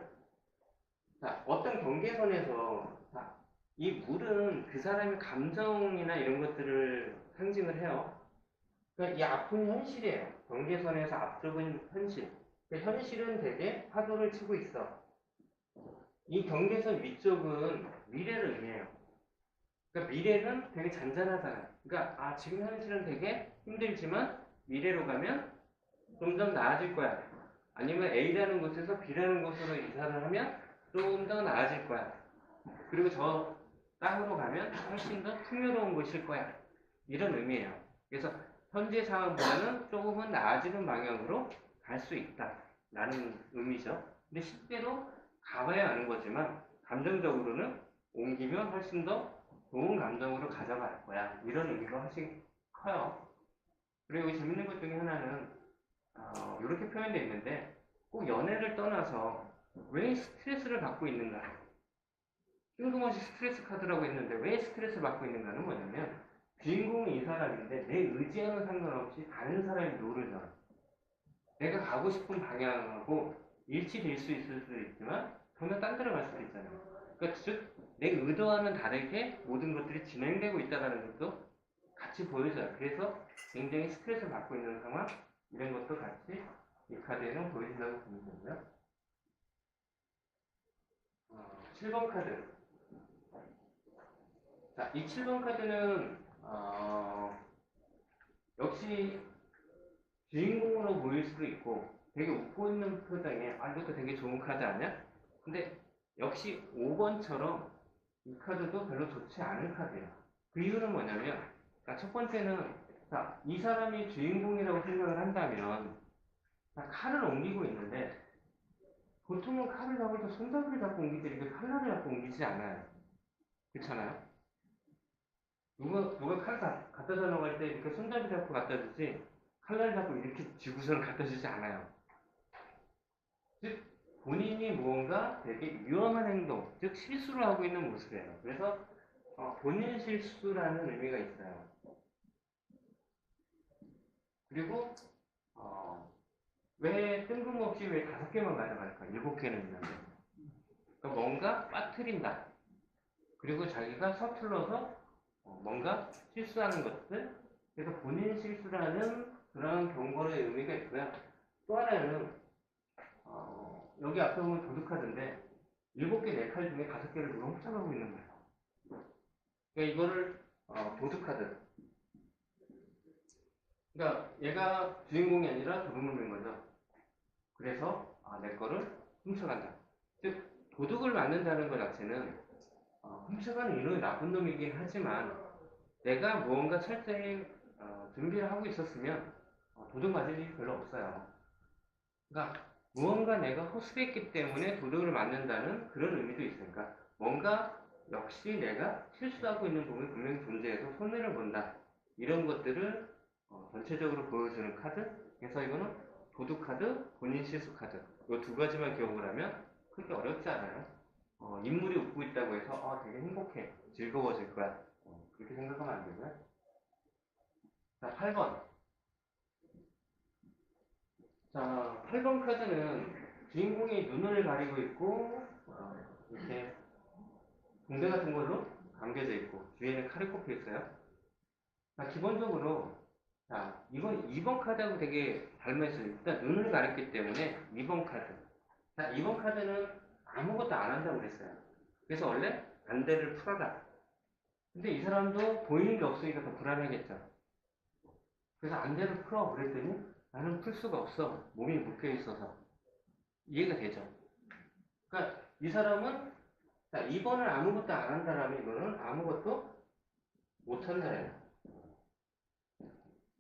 자, 어떤 경계선에서, 자, 이 물은 그 사람의 감정이나 이런 것들을 상징을 해요. 그러니까 이 앞은 현실이에요. 경계선에서 앞쪽은 현실. 현실은 되게 파도를 치고 있어. 이 경계선 위쪽은 미래를 의미해요. 그러니까 미래는 되게 잔잔하잖아요. 그러니까 지금 현실은 되게 힘들지만 미래로 가면 좀 더 나아질 거야. 아니면 A라는 곳에서 B라는 곳으로 이사를 하면 좀 더 나아질 거야. 그리고 저 땅으로 가면 훨씬 더 풍요로운 곳일 거야. 이런 의미예요. 그래서 현재 상황보다는 조금은 나아지는 방향으로 갈 수 있다. 라는 의미죠. 근데 실제로 가봐야 아는 거지만 감정적으로는 옮기면 훨씬 더 좋은 감정으로 가져갈 거야. 이런 의미가 훨씬 커요. 그리고 재밌는 것 중에 하나는 이렇게 표현되어 있는데 꼭 연애를 떠나서 왜 스트레스를 받고 있는가? 뜬금없이 스트레스 카드라고 했는데 왜 스트레스를 받고 있는가는 뭐냐면 주인공이 이 사람인데 내 의지와는 상관없이 다른 사람이 노를 져. 내가 가고 싶은 방향하고 일치될 수 있을 수도 있지만 전혀 딴 데로 갈 수도 있잖아요. 그러니까 즉 내 의도와는 다르게 모든 것들이 진행되고 있다는 것도 같이 보여줘요. 그래서 굉장히 스트레스를 받고 있는 상황 이런 것도 같이 이 카드에는 보여준다고 보면 되고요. 7번 카드. 자, 이 7번 카드는 역시 주인공으로 보일 수도 있고 되게 웃고 있는 표정에 이것도 되게 좋은 카드 아니야? 근데 역시 5번처럼 이 카드도 별로 좋지 않은 카드예요. 그 이유는 뭐냐면 첫 번째는 자, 이 사람이 주인공이라고 생각을 한다면 칼을 옮기고 있는데 보통은 칼을 잡을 때 손잡이를 잡고 옮기지 이렇게 칼날을 잡고 옮기지 않아요. 그렇잖아요? 누가 칼 갖다 달라고 할 때 이렇게 손잡이 잡고 갖다 주지 칼날 잡고 이렇게 쥐고서는 갖다 주지 않아요. 즉 본인이 무언가 되게 위험한 행동, 즉 실수를 하고 있는 모습이에요. 그래서 본인 실수라는 의미가 있어요. 그리고 왜 뜬금없이 왜 5개만 가져갈까? 7개는 있는데. 그러니까 뭔가 빠뜨린다. 그리고 자기가 서툴러서 뭔가 실수하는 것들. 그래서 본인 실수라는 그런 경고의 의미가 있고요. 또 하나는 여기 앞에 보면 도둑카드인데 7개 내 칼 중에 5개를 누가 훔쳐가고 있는 거예요. 그러니까 이거를 도둑카드. 그러니까 얘가 주인공이 아니라 도둑놈인 거죠. 그래서 내 거를 훔쳐간다. 즉 도둑을 맞는다는 것 자체는 훔쳐가는 이놈이 나쁜 놈이긴 하지만 내가 무언가 철저히 준비를 하고 있었으면 도둑 맞을 일이 별로 없어요. 그러니까 무언가 내가 호소했기 때문에 도둑을 맞는다는 그런 의미도 있으니까 뭔가 역시 내가 실수하고 있는 부분이 분명히 존재해서 손해를 본다. 이런 것들을 전체적으로 보여주는 카드. 그래서 이거는 도둑 카드, 본인 실수 카드. 이 두 가지만 기억을 하면 크게 어렵지 않아요. 인물이 웃고 있다고 해서 되게 행복해, 즐거워질 거야. 그렇게 생각하면 안 되고요. 자, 8번. 자, 8번 카드는 주인공이 눈을 가리고 있고 이렇게 붕대 같은 걸로 감겨져 있고 뒤에는 칼이 꼽혀 있어요. 자, 기본적으로 이건 2번 카드하고 되게 닮아있어요. 일단 눈을 가렸기 때문에 2번 카드. 자, 2번 카드는 아무것도 안 한다고 그랬어요. 그래서 원래 안대를 풀어라. 근데 이 사람도 보이는 게 없으니까 더 불안하겠죠. 그래서 안대를 풀어 그랬더니 나는 풀 수가 없어. 몸이 묶여 있어서. 이해가 되죠? 그러니까 이 사람은 2번을 아무것도 안 한다라면 이거는 아무것도 못 한다예요.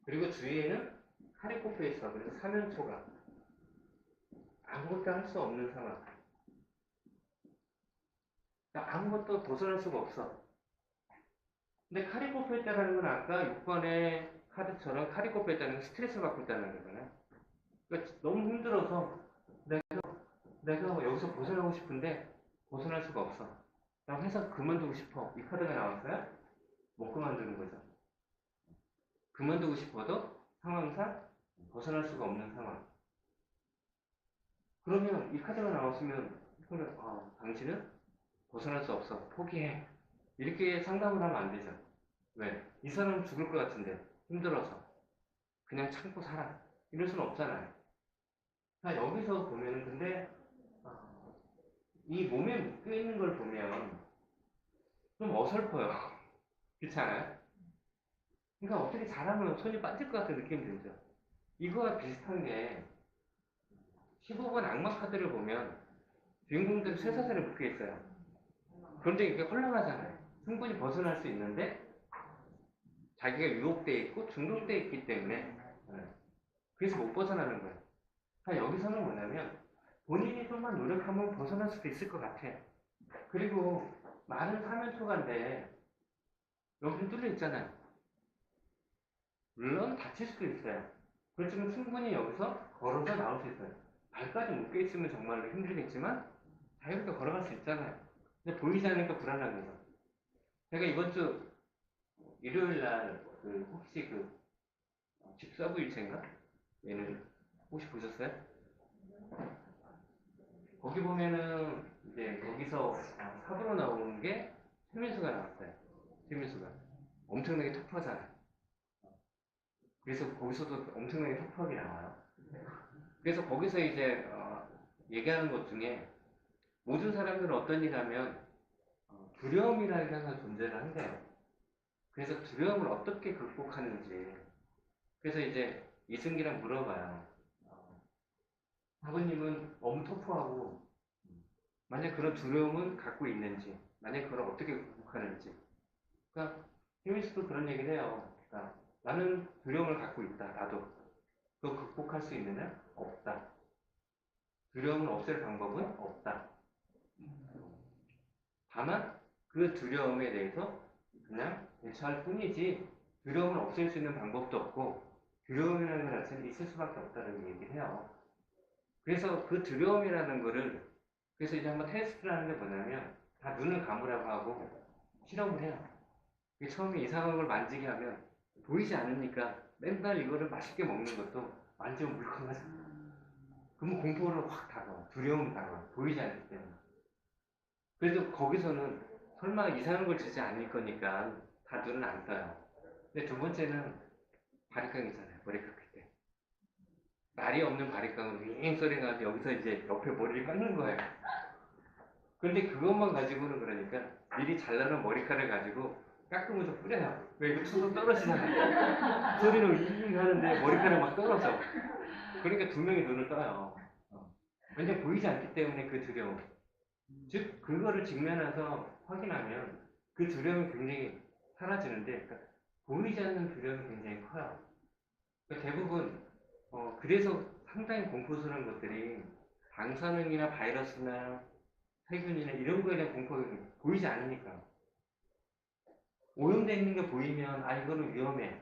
그리고 주위에는 칼이 꼽혀 있어. 그래서 사면초가 아무것도 할 수 없는 상황. 그러니까 아무것도 벗어날 수가 없어. 근데 칼이 꼽혀 있다는 건 아까 6번의 카드처럼 칼이 꼽혀 있다는 건 스트레스를 받고 있다는 거잖아요. 그러니까 너무 힘들어서 내가 여기서 벗어나고 싶은데 벗어날 수가 없어. 나 회사 그만두고 싶어. 이 카드가 나왔어요? 못 그만두는 거죠. 그만두고 싶어도 상황상 벗어날 수가 없는 상황. 그러면 이 카드가 나왔으면 당신은 벗어날 수 없어. 포기해. 이렇게 상담을 하면 안 되죠. 왜? 이 사람은 죽을 것 같은데 힘들어서 그냥 참고 살아. 이럴 수는 없잖아요. 여기서 보면은 근데 이 몸에 묶여있는 걸 보면 좀 어설퍼요. 그렇지 않아요? 그러니까 어떻게 잘하면 손이 빠질 것 같은 느낌이 들죠. 이거와 비슷한 게 15번 악마 카드를 보면 주인공들 쇠사슬에 묶여 있어요. 그런데 이게 헐렁하잖아요. 충분히 벗어날 수 있는데 자기가 유혹되어 있고 중독되어 있기 때문에 그래서 못 벗어나는 거예요. 여기서는 뭐냐면 본인이 좀만 노력하면 벗어날 수도 있을 것 같아. 그리고 많은 사면초가인데 여기는 뚫려 있잖아요. 물론 다칠 수도 있어요. 그렇지만 충분히 여기서 걸어서 나올 수 있어요. 발까지 묶여 있으면 정말로 힘들겠지만 자유롭게 걸어갈 수 있잖아요. 근데 보이지 않으니까 불안한 거죠. 제가 이번 주 일요일 날 혹시 집사부 일체인가? 얘는 혹시 보셨어요? 거기 보면은 이제 거기서 삽으로 나오는 게 최민수가 나왔어요. 최민수가 엄청나게 터프하잖아요. 그래서 거기서도 엄청나게 협박이 나와요. 그래서 거기서 이제 얘기하는 것 중에 모든 사람들은 어떤 일 하면 두려움이라는 게 항상 존재를 한대요. 그래서 두려움을 어떻게 극복하는지. 그래서 이제 이승기랑 물어봐요. 사부님은 너무 터프하고 만약 그런 두려움은 갖고 있는지, 만약 그걸 어떻게 극복하는지. 그러니까 히미스도 그런 얘기를 해요. 그러니까 나는 두려움을 갖고 있다. 나도. 그걸 극복할 수 있느냐? 없다. 두려움을 없앨 방법은 없다. 다만 그 두려움에 대해서 그냥 대처할 뿐이지 두려움을 없앨 수 있는 방법도 없고 두려움이라는 것 자체는 있을 수밖에 없다는 얘기를 해요. 그래서 그 두려움이라는 거를 그래서 이제 한번 테스트를 하는 게 뭐냐면 다 눈을 감으라고 하고 실험을 해요. 처음에 이상한 걸 만지게 하면 보이지 않으니까 맨날 이거를 맛있게 먹는 것도 만지면 물컹하잖아. 그러면 공포를 확 다가와. 두려움이 다가와. 보이지 않기 때문에. 그래도 거기서는 설마 이상한 걸 주지 않을 거니까 다 눈은 안 떠요. 근데 두 번째는 바리깡이잖아요. 머리 깎을 때. 날이 없는 바리깡으로 윙 소리가 나서 여기서 이제 옆에 머리를 깎는 거예요. 그런데 그것만 가지고는 그러니까 미리 잘라놓은 머리카락을 가지고 깎으면서 뿌려요. 왜 이거 툭툭 떨어지잖아요. 소리는 윙 하는데 머리카락 막 떨어져. 그러니까 두 명이 눈을 떠요. 왜냐면 보이지 않기 때문에 그 두려움. 즉 그거를 직면해서 확인하면 그 두려움이 굉장히 사라지는데 그러니까 보이지 않는 두려움이 굉장히 커요. 그러니까 대부분 그래서 상당히 공포스러운 것들이 방사능이나 바이러스나 세균이나 이런 거에 대한 공포가 보이지 않으니까 오염되어 있는 게 보이면 아 이거는 위험해.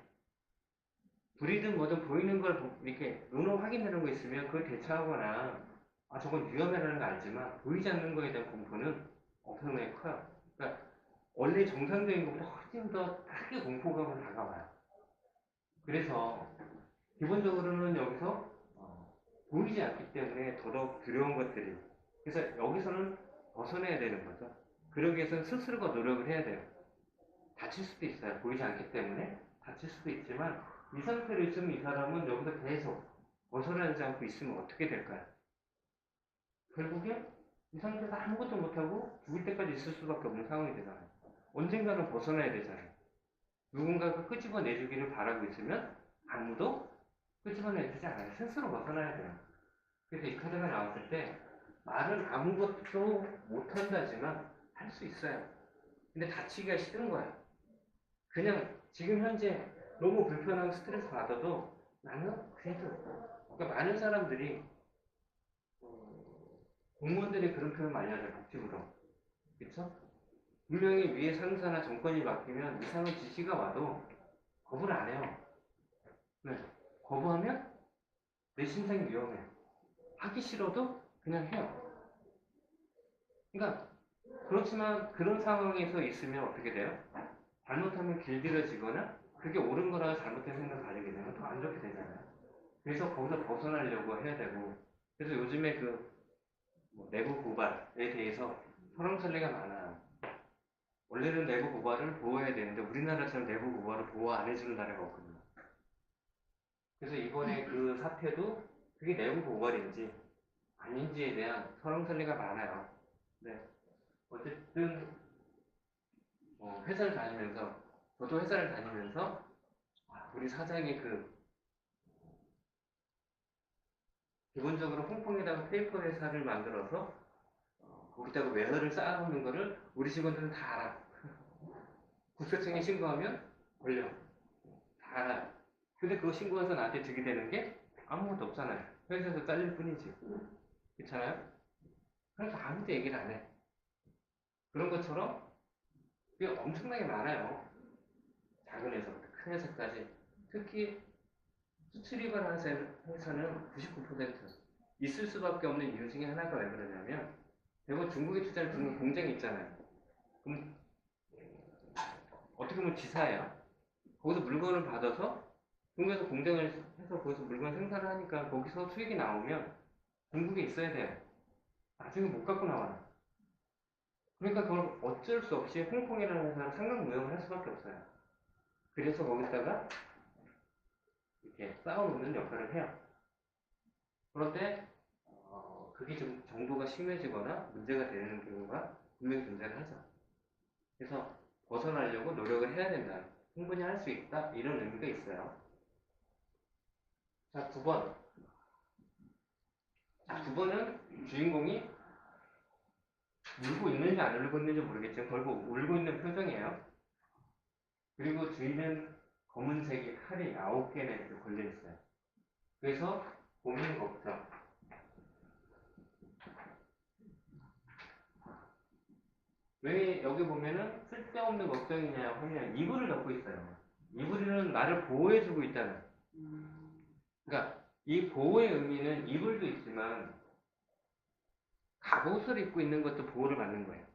불이든 뭐든 보이는 걸 이렇게 눈으로 확인하는 거 있으면 그걸 대처하거나 아 저건 위험해라는 거 알지만 보이지 않는 거에 대한 공포는 엄청나게 커요. 그러니까 원래 정상적인 것보다 훨씬 더 크게 공포감은 다가와요. 그래서 기본적으로는 여기서 보이지 않기 때문에 더더욱 두려운 것들이 그래서 여기서는 벗어나야 되는 거죠. 그러기 위해서는 스스로가 노력을 해야 돼요. 다칠 수도 있어요. 보이지 않기 때문에 다칠 수도 있지만 이 상태로 있으면 이 사람은 여기서 계속 벗어나지 않고 있으면 어떻게 될까요? 결국에 이 상태에서 아무것도 못하고 죽을 때까지 있을 수밖에 없는 상황이 되잖아요. 언젠가는 벗어나야 되잖아요. 누군가가 끄집어내주기를 바라고 있으면 아무도 끄집어내주지 않아요. 스스로 벗어나야 돼요. 그래서 이 카드가 나왔을 때 말은 아무것도 못한다지만 할 수 있어요. 근데 다치기가 싫은 거예요. 그냥 지금 현재 너무 불편하고 스트레스 받아도 나는 그래도 그러니까 많은 사람들이 공무원들이 그런 표현 많이 하잖아요. 복지부로. 그쵸? 분명히 위에 상사나 정권이 바뀌면 이상한 지시가 와도 거부를 안 해요. 네. 거부하면 내 신상이 위험해. 하기 싫어도 그냥 해요. 그러니까 그렇지만 그런 상황에서 있으면 어떻게 돼요? 잘못하면 길들여지거나 그게 옳은 거라고 잘못된 생각을 가지게 되면 더 안 좋게 되잖아요. 그래서 거기서 벗어나려고 해야 되고 그래서 요즘에 그뭐 내부 고발에 대해서 설왕설래가 많아요. 원래는 내부 고발을 보호해야 되는데 우리나라처럼 내부 고발을 보호 안 해주는 나라가 없거든요. 그래서 이번에 그 사태도 그게 내부 고발인지 아닌지에 대한 설왕설래가 많아요. 네. 어쨌든 회사를 다니면서 저도 회사를 다니면서 우리 사장이 기본적으로 홍콩에다가 페이퍼 회사를 만들어서 거기다가 외화를 쌓아놓는 거를 우리 직원들은 다 알아. 국세청에 신고하면 걸려. 다 알아. 근데 그거 신고해서 나한테 주게 되는 게 아무것도 없잖아요. 회사에서 잘릴 뿐이지. 그렇잖아요? 그러니까 아무도 얘기를 안 해. 그런 것처럼 그게 엄청나게 많아요. 작은 회사부터 큰 회사까지. 특히 수출입을 하는 회사는 99% 있을 수밖에 없는 이유 중에 하나가 왜 그러냐면 대부분 중국에 투자를 두는 공장이 있잖아요. 그럼 어떻게 보면 지사예요. 거기서 물건을 받아서 중국에서 공장을 해서 거기서 물건 생산을 하니까 거기서 수익이 나오면 중국에 있어야 돼요. 나중에 못 갖고 나와요. 그러니까 그걸 어쩔 수 없이 홍콩이라는 회사를 상용 무역을 할 수밖에 없어요. 그래서 거기다가 이렇게 쌓아놓는 역할을 해요. 그런데 그게 좀 정도가 심해지거나 문제가 되는 경우가 분명히 존재를 하죠. 그래서 벗어나려고 노력을 해야 된다. 충분히 할 수 있다. 이런 의미가 있어요. 자, 9번. 자, 9번은 주인공이 울고 있는지 안 울고 있는지 모르겠지만 결국 울고 있는 표정이에요. 그리고 주인은 검은색이 칼이 9개나 이렇게 걸려있어요. 그래서 고민, 걱정. 왜 여기 보면은 쓸데없는 걱정이냐 하면 이불을 덮고 있어요. 이불은 나를 보호해주고 있잖아요. 그러니까 이 보호의 의미는 이불도 있지만 갑옷을 입고 있는 것도 보호를 받는 거예요.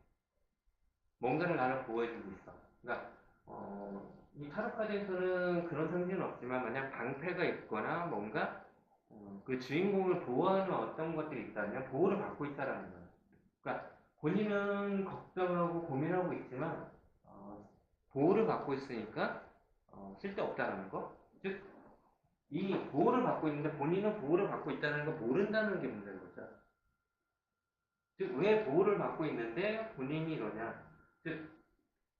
뭔가를 나를 보호해주고 있어. 그러니까 이 타로 카드에서는 그런 상징은 없지만 만약 방패가 있거나 뭔가 그 주인공을 보호하는 어떤 것들이 있다면 보호를 받고 있다라는 거예요. 그러니까 본인은 걱정하고 고민하고 있지만 보호를 받고 있으니까 쓸데없다라는 거. 즉, 이 보호를 받고 있는데 본인은 보호를 받고 있다는 걸 모른다는 게 문제인 거죠. 즉, 왜 보호를 받고 있는데 본인이 이러냐. 즉,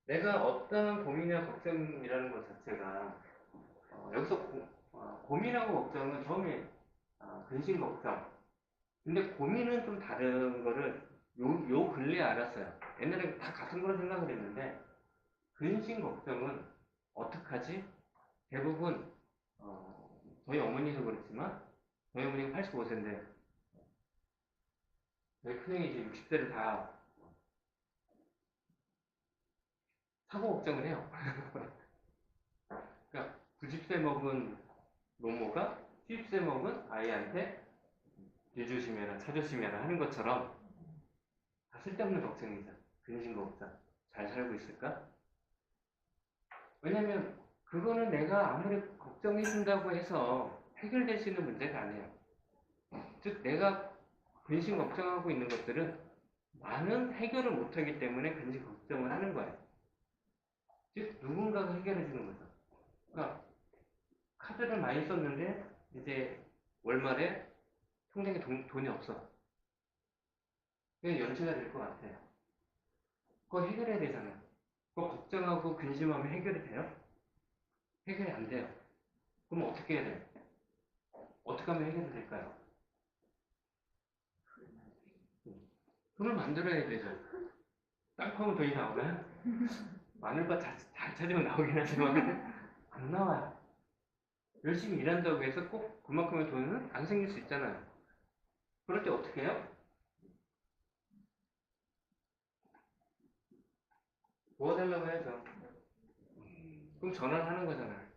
내가 어떤 고민이나 걱정이라는 것 자체가 여기서 고민하고 걱정은 처음에 근심 걱정. 근데 고민은 좀 다른 거를 요 근래에 알았어요. 옛날에 다 같은 거로 생각을 했는데 근심 걱정은 어떡하지? 대부분 저희 어머니도 그렇지만 저희 어머니가 85세인데 저희 큰형이 이제 60세를 다 사고 걱정을 해요. 그러니까 90세 먹은 노모가 70세 먹은 아이한테 뒤조심해라 차조심해라 하는 것처럼 다 쓸데없는 걱정이죠. 근심 걱정. 잘 살고 있을까? 왜냐면 그거는 내가 아무리 걱정해준다고 해서 해결될 수 있는 문제가 아니에요. 즉 내가 근심 걱정하고 있는 것들은 나는 해결을 못하기 때문에 근심 걱정을 하는 거예요. 즉 누군가가 해결해 주는 거죠. 그러니까 카드를 많이 썼는데 이제 월말에 통장에 돈이 없어. 그게 연체가 될 것 같아요. 그거 해결해야 되잖아요. 그거 걱정하고 근심하면 해결이 돼요? 해결이 안 돼요. 그럼 어떻게 해야 돼요? 어떻게 하면 해결이 될까요? 돈을 만들어야 되죠. 땅콩은 돈이 나오나요? 마늘밭 잘 찾으면 나오긴 하지만 안 나와요. 열심히 일한다고 해서 꼭 그만큼의 돈은 안 생길 수 있잖아요. 그럴 때 어떻게 해요? 도와달라고 해야죠. 그럼 전화를 하는 거잖아요.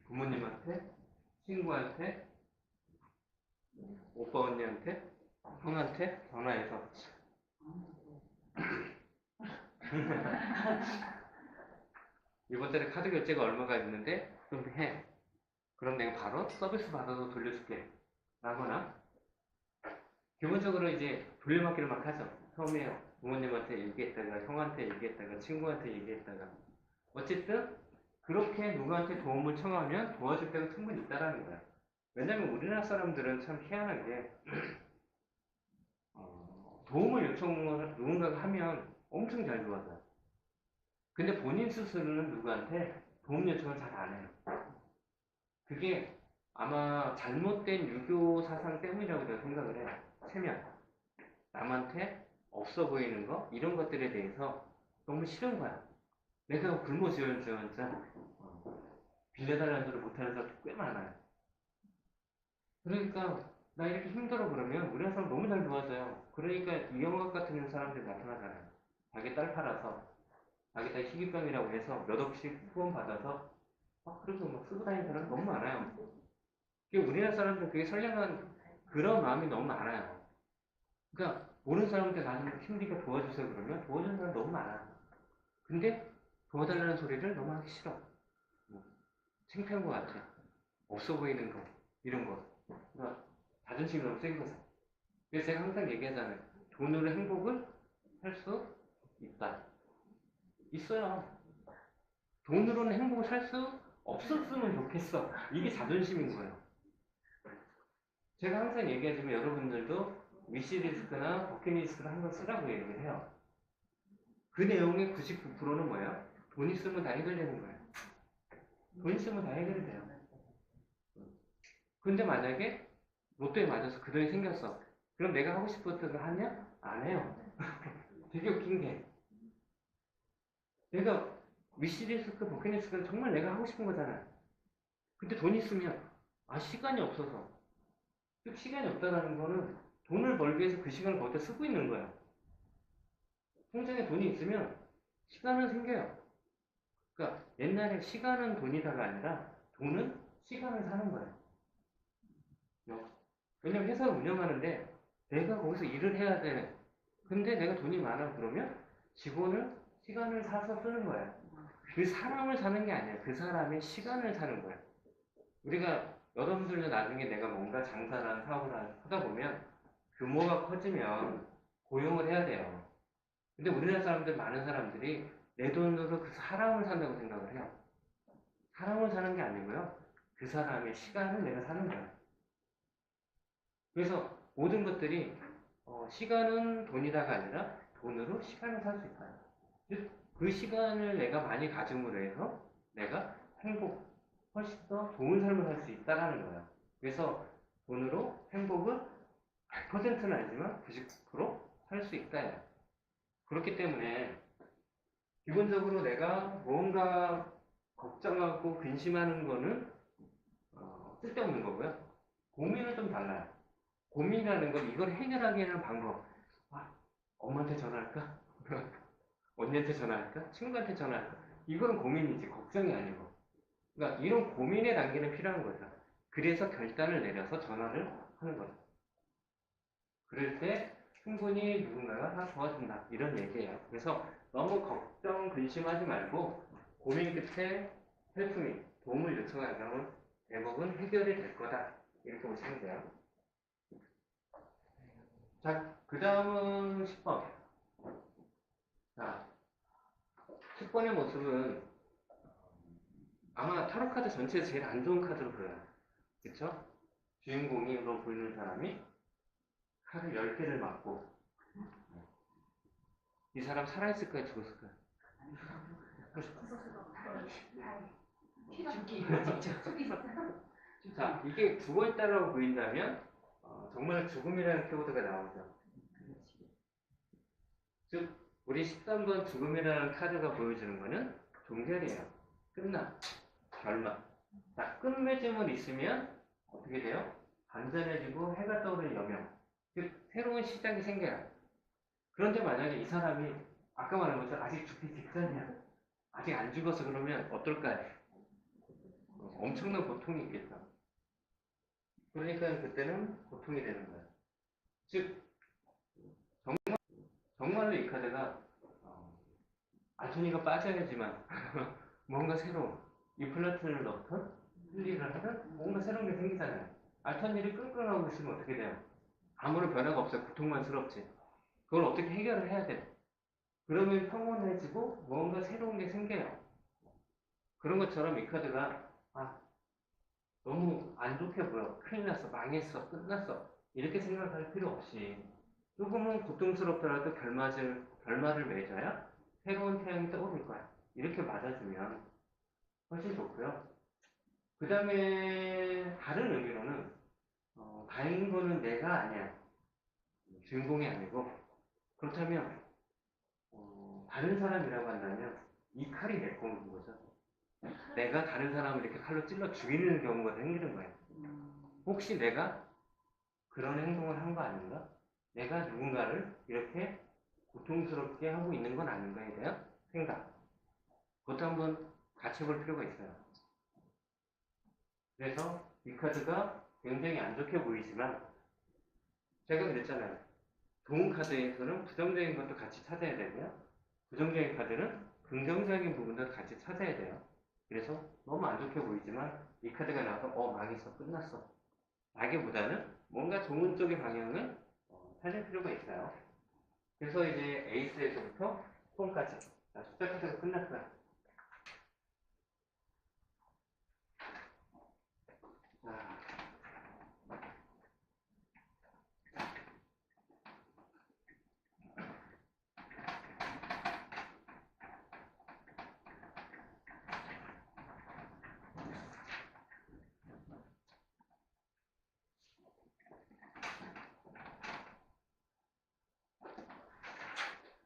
부모님한테, 친구한테, 오빠 언니한테, 형한테 전화해서 이번 달에 카드 결제가 얼마가 있는데 좀 해. 그럼 내가 바로 서비스 받아서 돌려줄게. 라거나 기본적으로 이제 돌려막기를 막 하죠. 처음에 부모님한테 얘기했다가 형한테 얘기했다가 친구한테 얘기했다가 어쨌든 그렇게 누구한테 도움을 청하면 도와줄 때가 충분히 있다라는 거야. 왜냐면 우리나라 사람들은 참 희한한 게 도움을 요청을 누군가가 하면 엄청 잘 도와줘요. 근데 본인 스스로는 누구한테 도움 요청을 잘 안 해요. 그게 아마 잘못된 유교 사상 때문이라고 제가 생각을 해요. 체면, 남한테 없어 보이는 거 이런 것들에 대해서 너무 싫은 거야. 내가 굶어지어졌자 빌려달라는 소리 못하는 사람도 꽤 많아요. 그러니까 나 이렇게 힘들어 그러면 우리나라 사람 너무 잘 도와줘요. 그러니까 이영학 같은 사람들이 나타나잖아요. 자기 딸 팔아서 자기 딸 희귀병이라고 해서 몇 억씩 후원 받아서 그래서 막 쓰고 다니는 사람 너무 많아요. 우리나라 사람들 그게 선량한 그런 마음이 너무 많아요. 그러니까 모르는 사람한테 나는 힘들게 도와주세요 그러면 도와주는 사람 너무 많아. 근데 도와달라는 소리를 너무 하기 싫어. 창피한 것 같아. 없어 보이는 거 이런 거. 그러니까 자존심이 너무 센 거죠. 그래서 제가 항상 얘기하잖아요. 돈으로 행복을 살 수 있다. 있어요. 돈으로는 행복을 살 수 없었으면 좋겠어. 이게 자존심인 거예요. 제가 항상 얘기하지만 여러분들도 위시리스트나 버킷리스트를 한번 쓰라고 얘기를 해요. 그 내용의 99%는 뭐예요? 돈 있으면 다 해결되는 거예요. 돈 있으면 다 해결이 돼요. 근데 만약에 로또에 맞아서 그 돈이 생겼어. 그럼 내가 하고 싶었던 걸 하냐? 안 해요. 되게 웃긴 게. 내가 위시리스트, 버킷리스트는 정말 내가 하고 싶은 거잖아요. 근데 돈 있으면, 시간이 없어서. 즉, 시간이 없다는 거는 돈을 벌기 위해서 그 시간을 거기다 쓰고 있는 거예요. 통장에 돈이 있으면 시간은 생겨요. 그러니까 옛날에 시간은 돈이다가 아니라 돈은 시간을 사는 거예요. 왜냐면 회사를 운영하는데 내가 거기서 일을 해야 돼. 근데 내가 돈이 많아 그러면 직원을 시간을 사서 쓰는 거예요. 그 사람을 사는 게 아니에요. 그 사람의 시간을 사는 거예요. 우리가 여러분들도 나중에 내가 뭔가 장사나 사업을 하다 보면 규모가 커지면 고용을 해야 돼요. 근데 우리나라 사람들 많은 사람들이 내 돈으로 그 사람을 산다고 생각을 해요. 사람을 사는 게 아니고요. 그 사람의 시간을 내가 사는 거예요. 그래서 모든 것들이 시간은 돈이다가 아니라 돈으로 시간을 살 수 있다. 그 시간을 내가 많이 가짐으로 해서 내가 훨씬 더 좋은 삶을 살 수 있다는 거예요. 그래서 돈으로 행복을 100%는 아니지만 90%살 수 있다. 그렇기 때문에 기본적으로 내가 뭔가 걱정하고 근심하는 거는 쓸데없는 거고요. 고민은 좀 달라요. 고민이라는 건 이걸 해결하기 위한 방법. 엄마한테 전화할까? 언니한테 전화할까? 친구한테 전화할까? 이거는 고민이지 걱정이 아니고. 그러니까 이런 고민의 단계는 필요한 거죠. 그래서 결단을 내려서 전화를 하는 거죠. 그럴 때 충분히 누군가가 다 도와준다 이런 얘기예요. 그래서 너무 걱정 근심하지 말고 고민 끝에 헬프미 도움을 요청하면 대부분 해결이 될 거다 이렇게 보시면 돼요. 자, 그 다음은 10번. 자, 10번의 모습은 아마 타로 카드 전체에서 제일 안 좋은 카드로 보여요. 그쵸? 주인공으로 보이는 사람이 칼을 10개를 맞고 이 사람 살아있을까요? 죽었을까요? 자, 이게 죽어있다라고 보인다면 정말 죽음이라는 키워드가 나오죠. 즉, 우리 13번 죽음이라는 카드가 보여주는 거는 종결이에요. 끝나. 결말. 자, 끝맺음은 있으면 어떻게 돼요? 반전해지고 해가 떠오르는 여명. 즉, 새로운 시작이 생겨요. 그런데 만약에 이 사람이 아까 말한 것처럼 아직 죽기 직전이야. 아직 안 죽어서 그러면 어떨까요? 엄청난 고통이 있겠죠. 그러니까 그때는 고통이 되는 거예요. 즉, 정말로 이 카드가 알토니가 빠져야지만 뭔가 새로운 이 플라트를 넣던 흘리를 하면 뭔가 새로운 게 생기잖아요. 알토니를 끙끙하고 있으면 어떻게 돼요? 아무런 변화가 없어요. 고통만스럽지. 그걸 어떻게 해결을 해야 돼? 그러면 평온해지고 뭔가 새로운 게 생겨요. 그런 것처럼 이 카드가 너무 안 좋게 보여. 큰일 났어. 망했어. 끝났어. 이렇게 생각할 필요 없이 조금은 고통스럽더라도 결말을 맺어야 새로운 태양이 떠오를 거야. 이렇게 맞아주면 훨씬 좋고요. 그 다음에 다른 의미로는 다행인 거는 내가 아니야. 주인공이 아니고 그렇다면 다른 사람이라고 한다면 이 칼이 내 거인 거죠. 내가 다른 사람을 이렇게 칼로 찔러 죽이는 경우가 생기는 거예요. 혹시 내가 그런 행동을 한 거 아닌가? 내가 누군가를 이렇게 고통스럽게 하고 있는 건 아닌가에 대한 생각. 그것도 한번 같이 해볼 필요가 있어요. 그래서 이 카드가 굉장히 안 좋게 보이지만 제가 그랬잖아요. 좋은 카드에서는 부정적인 것도 같이 찾아야 되고요. 부정적인 카드는 긍정적인 부분도 같이 찾아야 돼요. 그래서 너무 안 좋게 보이지만 이 카드가 나와서 망했어. 끝났어. 라기보다는 뭔가 좋은 쪽의 방향을 찾을 필요가 있어요. 그래서 이제 에이스에서부터 폰까지 숫자 카드가 끝났어요.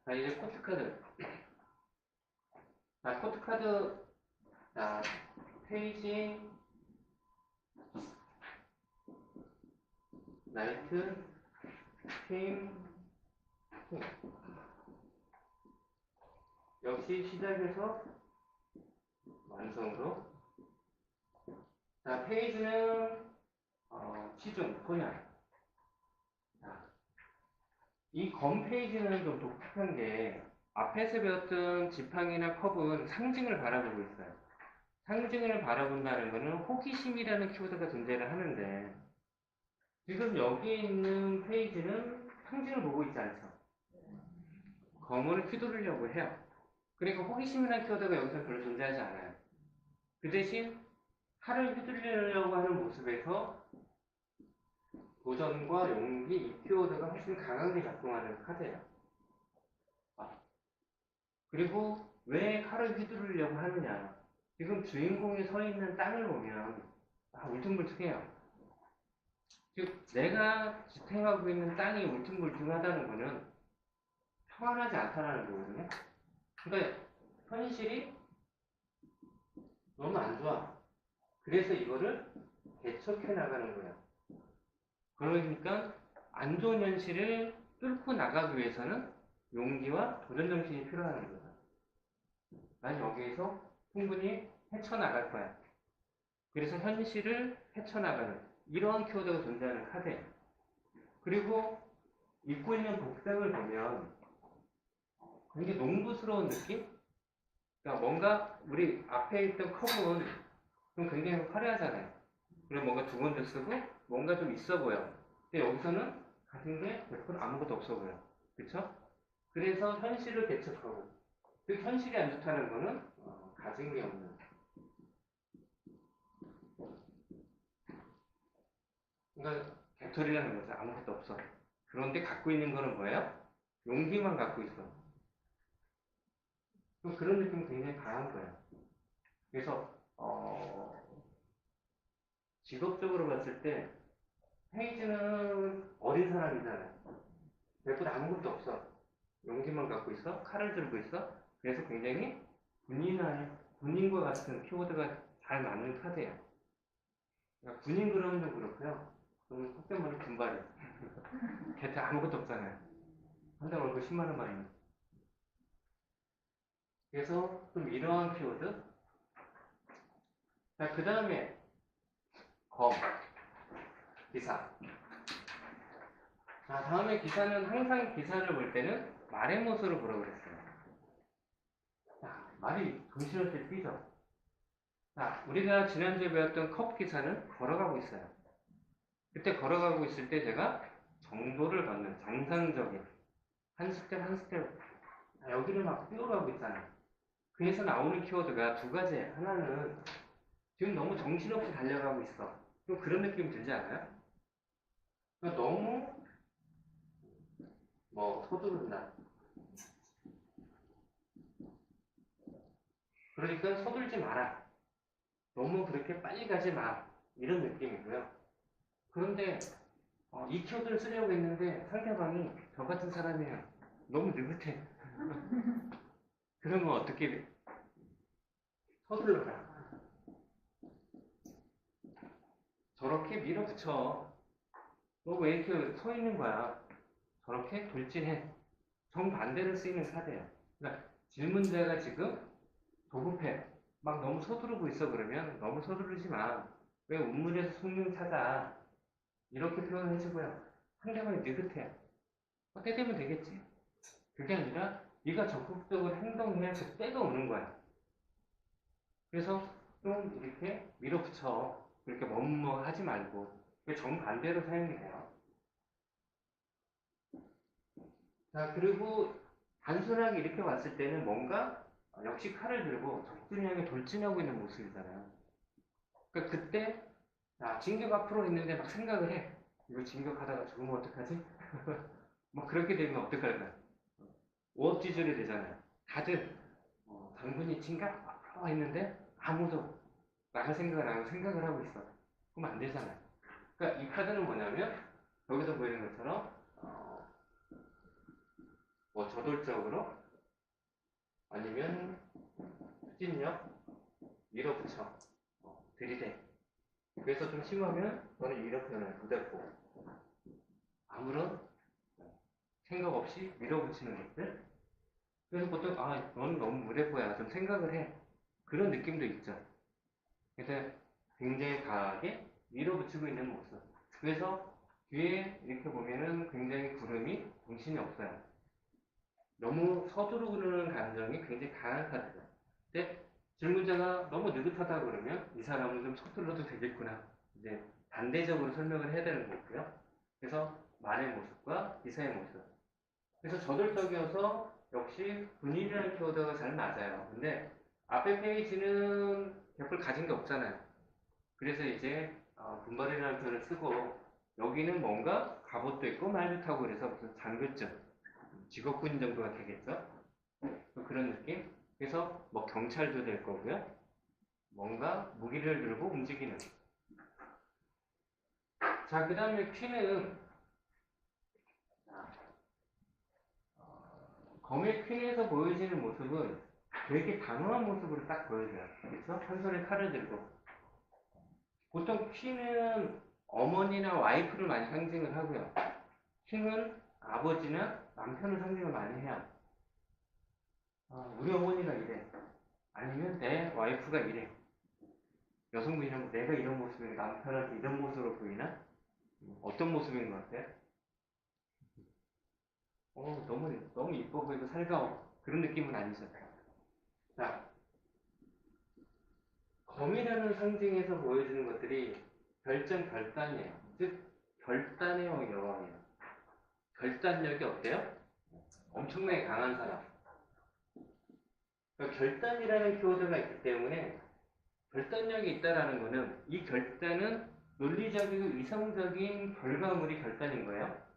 자, 이제 코트카드. 자, 코트카드. 자, 페이지, 라이트, 팀, 팀. 역시 시작해서 완성으로. 자, 페이지는 시중, 토양. 이 검 페이지는 좀 독특한 게 앞에서 배웠던 지팡이나 컵은 상징을 바라보고 있어요. 상징을 바라본다는 것은 호기심이라는 키워드가 존재를 하는데 지금 여기 있는 페이지는 상징을 보고 있지 않죠. 검을 휘두르려고 해요. 그러니까 호기심이라는 키워드가 여기서 별로 존재하지 않아요. 그 대신 칼을 휘두르려고 하는 모습에서 도전과 용기, 이 키워드가 훨씬 강하게 작동하는 카드예요. 그리고 왜 칼을 휘두르려고 하느냐. 지금 주인공이 서 있는 땅을 보면 울퉁불퉁해요. 즉 내가 지탱하고 있는 땅이 울퉁불퉁하다는 것은 평안하지 않다는 거거든요. 그러니까 현실이 너무 안 좋아. 그래서 이거를 개척해 나가는 거예요. 그러니까 안 좋은 현실을 뚫고 나가기 위해서는 용기와 도전 정신이 필요하는 거예요. 난 여기에서 충분히 헤쳐나갈 거야. 그래서 현실을 헤쳐나가는 이러한 키워드가 존재하는 카드예요. 그리고 입고 있는 복장을 보면 굉장히 농부스러운 느낌? 그러니까 뭔가 우리 앞에 있던 컵은 좀 굉장히 화려하잖아요. 그리고 뭔가 두건도 쓰고 뭔가 좀 있어 보여. 근데 여기서는 가진 게 100% 아무것도 없어 보여. 그쵸? 그래서 현실을 개척하고 그 현실이 안 좋다는 거는 가진 게 없는. 그러니까 개털이라는 거죠. 아무것도 없어. 그런데 갖고 있는 거는 뭐예요? 용기만 갖고 있어. 그런 느낌이 굉장히 강한 거예요. 그래서 직업적으로 봤을 때 페이지는 어린 사람이잖아요. 100% 아무것도 없어. 용기만 갖고 있어. 칼을 들고 있어. 그래서 굉장히 군인과 같은 키워드가 잘 맞는 카드예요. 그러니까 군인 그러면 좀 그렇고요. 그러면 속된 말로 군발이. 곁에 아무것도 없잖아요. 한 달 월급 10만 원 받는. 그래서 좀 이러한 키워드. 자, 그 다음에 검, 기사. 자, 다음에 기사는 항상 기사를 볼 때는 말의 모습을 보라고 그랬어요. 자, 말이 정신없이 뛰죠. 자, 우리가 지난주에 배웠던 컵 기사는 걸어가고 있어요. 그때 걸어가고 있을 때 제가 정도를 걷는 정상적인 한 스텝 한 스텝 여기를 막 뛰어가고 있잖아요. 그래서 나오는 키워드가 두 가지예요. 하나는 지금 너무 정신없이 달려가고 있어. 좀 그런 느낌 들지 않아요? 그러니까 너무 서두른다. 그러니까 서둘지 마라. 너무 그렇게 빨리 가지 마. 이런 느낌이고요. 그런데 이 키워드를 쓰려고 했는데 상대방이 저 같은 사람이에요. 너무 느긋해. 그러면 어떻게 돼? 서둘러라. 저렇게 밀어붙여. 너 왜 이렇게 서 있는 거야? 저렇게 돌진해. 정반대로 쓰이는 카드예요. 그러니까 질문자가 지금 조급해. 막 너무 서두르고 있어 그러면 너무 서두르지 마. 왜 운문에서 속는 찾아. 이렇게 표현해주고요. 상대방이 느긋해. 때 되면 되겠지. 그게 아니라 네가 적극적으로 행동해야 그때가 오는 거야. 그래서 좀 이렇게 밀어붙여. 그렇게 머뭇머뭇하지 말고 정반대로 사용이 돼요. 자, 그리고 단순하게 이렇게 봤을 때는 뭔가 역시 칼을 들고 적진을 향해 돌진하고 있는 모습이잖아요. 그러니까 그때 진격 앞으로 있는데 막 생각을 해. 이거 진격하다가 죽으면 어떡하지? 뭐 그렇게 되면 어떡할까요? 오업지졸이 되잖아요. 다들 당분이 진격 앞으로 있는데 아무도 나갈 생각을 안 하고 생각을 하고 있어. 그러면 안 되잖아요. 그러니까 이 카드는 뭐냐면 여기서 보이는 것처럼 뭐 저돌적으로 아니면 추진력, 밀어붙여, 들이대. 그래서 좀 심하면 너는 이런 표현을 부대포. 아무런 생각 없이 밀어붙이는 것들. 그래서 보통 너는 너무 무대포야. 좀 생각을 해. 그런 느낌도 있죠. 그래서 굉장히 강하게 밀어붙이고 있는 모습. 그래서 뒤에 이렇게 보면은 굉장히 구름이 정신이 없어요. 너무 서두르는 감정이 굉장히 강한 카드죠. 근데 질문자가 너무 느긋하다 그러면 이 사람은 좀 서툴러도 되겠구나. 이제 반대적으로 설명을 해야 되는 거고요. 그래서 말의 모습과 기사의 모습. 그래서 저돌적이어서 역시 분위기라는 키워드가 잘 맞아요. 근데 앞에 페이지는 벽을 가진 게 없잖아요. 그래서 이제 분발이라는 표현을 쓰고 여기는 뭔가 갑옷도 있고 말도 타고 그래서 무슨 장교증, 직업군 정도가 되겠죠. 그런 느낌. 그래서 뭐 경찰도 될 거고요. 뭔가 무기를 들고 움직이는. 자, 그 다음에 퀸은 검의 퀸에서 보여지는 모습은 되게 단호한 모습으로 딱 보여져요. 그렇죠? 한 손에 칼을 들고. 보통 퀸은 어머니나 와이프를 많이 상징을 하고요. 킹은 아버지나 남편을 상징을 많이 해요. 우리 어머니가 이래. 아니면 내 와이프가 이래. 여성분이라면 내가 이런 모습이고 남편한테 이런 모습으로 보이나? 어떤 모습인 것 같아요? 너무 이뻐 보이고 살가워. 그런 느낌은 아니죠. 자, 검이라는 상징에서 보여지는 것들이 결단이에요. 즉, 결단의 여왕이에요. 결단력이 어때요? 엄청나게 강한 사람. 그러니까 결단이라는 키워드가 있기 때문에 결단력이 있다라는 것은 이 결단은 논리적이고 이성적인 결과물이 결단인 거예요.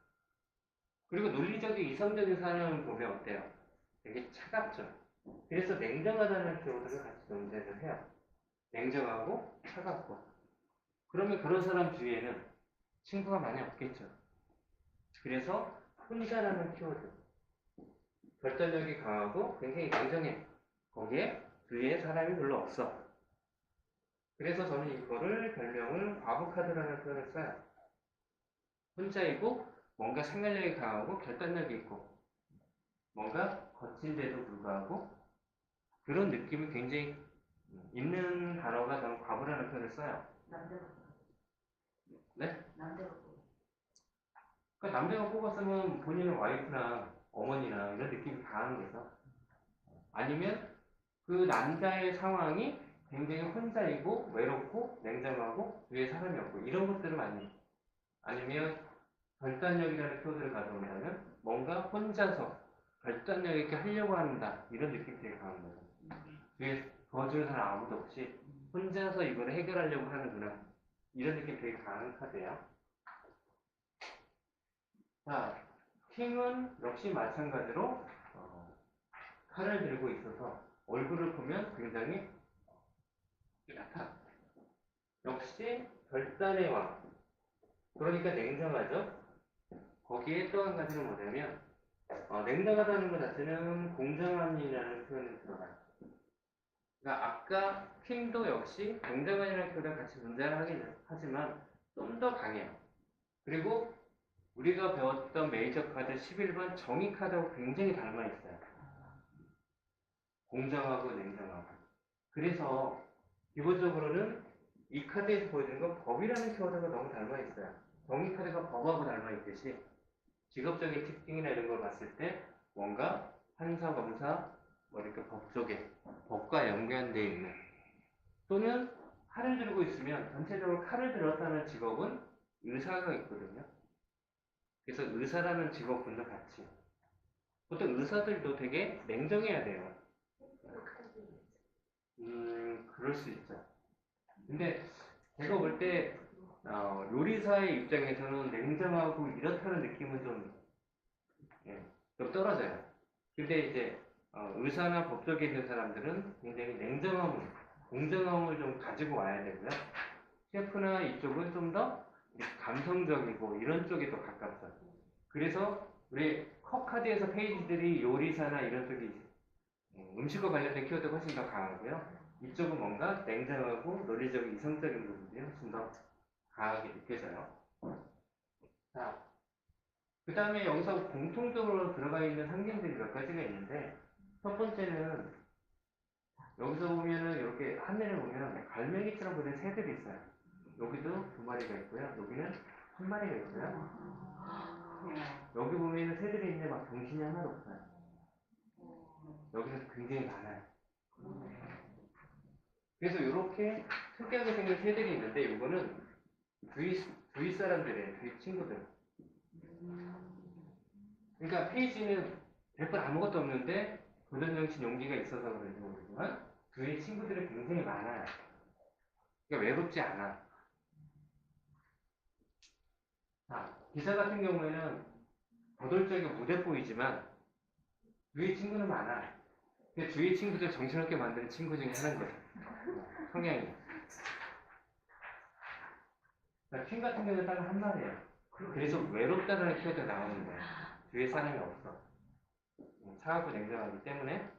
그리고 논리적인 이성적인 사람을 보면 어때요? 되게 차갑죠. 그래서 냉정하다는 키워드를 같이 논제를 해요. 냉정하고 차갑고. 그러면 그런 사람 주위에는 친구가 많이 없겠죠. 그래서 혼자라는 키워드. 결단력이 강하고 굉장히 냉정해. 거기에 주위에 사람이 별로 없어. 그래서 저는 이거를 별명을 과부카드라는 표현을 써요. 혼자이고 뭔가 생각력이 강하고 결단력이 있고 뭔가 거친데도 불구하고 그런 느낌이 굉장히 있는 단어가 저는 과부라는 표현을 써요. 남자가 네? 남자가 그러니까 남자가 뽑았으면 본인의 와이프나 어머니나 이런 느낌이 강한 거죠. 아니면 그 남자의 상황이 굉장히 혼자이고 외롭고 냉정하고 주위에 사람이 없고 이런 것들을 많이 아니면 결단력이라는 키워드를 가져온다면 뭔가 혼자서 결단력 있게 하려고 한다 이런 느낌이 되게 강한 거죠. 주위에 도와주는 사람 아무도 없이 혼자서 이걸 해결하려고 하는구나 이런 느낌이 되게 강한 카드예요. 자, 킹은 역시 마찬가지로 칼을 들고 있어서 얼굴을 보면 굉장히 뚜렷한 역시 결단의 왕 그러니까 냉정하죠. 거기에 또 한 가지는 뭐냐면 냉정하다는 것 자체는 공정함이라는 표현이 들어가요. 그러니까 아까 킹도 역시 냉정함이라는 표현을 같이 문제를 하긴 하지만 좀 더 강해요. 그리고 우리가 배웠던 메이저 카드 11번 정의 카드하고 굉장히 닮아 있어요. 공정하고 냉정하고. 그래서 기본적으로는 이 카드에서 보여주는 건 법이라는 키워드가 너무 닮아 있어요. 정의 카드가 법하고 닮아 있듯이 직업적인 특징이나 이런 걸 봤을 때 뭔가 판사, 검사, 뭐 이렇게 법 속에 법과 연관되어 있는 또는 칼을 들고 있으면 전체적으로 칼을 들었다는 직업은 의사가 있거든요. 그래서 의사라는 직업군도 같이 보통 의사들도 되게 냉정해야 돼요. 그럴 수 있죠. 근데 제가 볼 때 요리사의 입장에서는 냉정하고 이렇다는 느낌은 좀 떨어져요. 근데 이제 의사나 법 쪽에 있는 사람들은 굉장히 냉정함을, 공정함을 좀 가지고 와야 되고요. 셰프나 이쪽은 좀 더 감성적이고 이런 쪽에 더 가깝죠. 그래서 우리 컵카드에서 페이지들이 요리사나 이런 쪽이 음식과 관련된 키워드가 훨씬 더 강하고요. 이쪽은 뭔가 냉정하고 논리적인 이성적인 부분들이 훨씬 더 강하게 느껴져요. 자, 그 다음에 여기서 공통적으로 들어가 있는 상징들이 몇 가지가 있는데, 첫 번째는 여기서 보면은 이렇게 하늘에 보면 갈매기처럼 그린 새들이 있어요. 여기도 두 마리가 있고요. 여기는 한 마리가 있어요. 여기 보면은 새들이 있는데 막 정신이 하나도 없어요. 여기는 굉장히 많아요. 그래서 이렇게 특이하게 생긴 새들이 있는데 이거는 주위 사람들의 주위 친구들. 그러니까 페이지는 별걸 아무것도 없는데 도전정신 용기가 있어서 그런지 모르지만 주위 친구들이 굉장히 많아요. 그러니까 외롭지 않아. 자, 기사 같은 경우에는 거돌적이고 무대 보이지만 주위 친구는 많아. 근데 주위 친구들 정신없게 만드는 친구 중에 하나인 거죠. 성향이. 퀸 같은 경우는 딱 한 마리예요. 그래서 외롭다는 키워드가 나오는 거예요. 주위에 사람이 없어. 차갑고 냉정하기 때문에.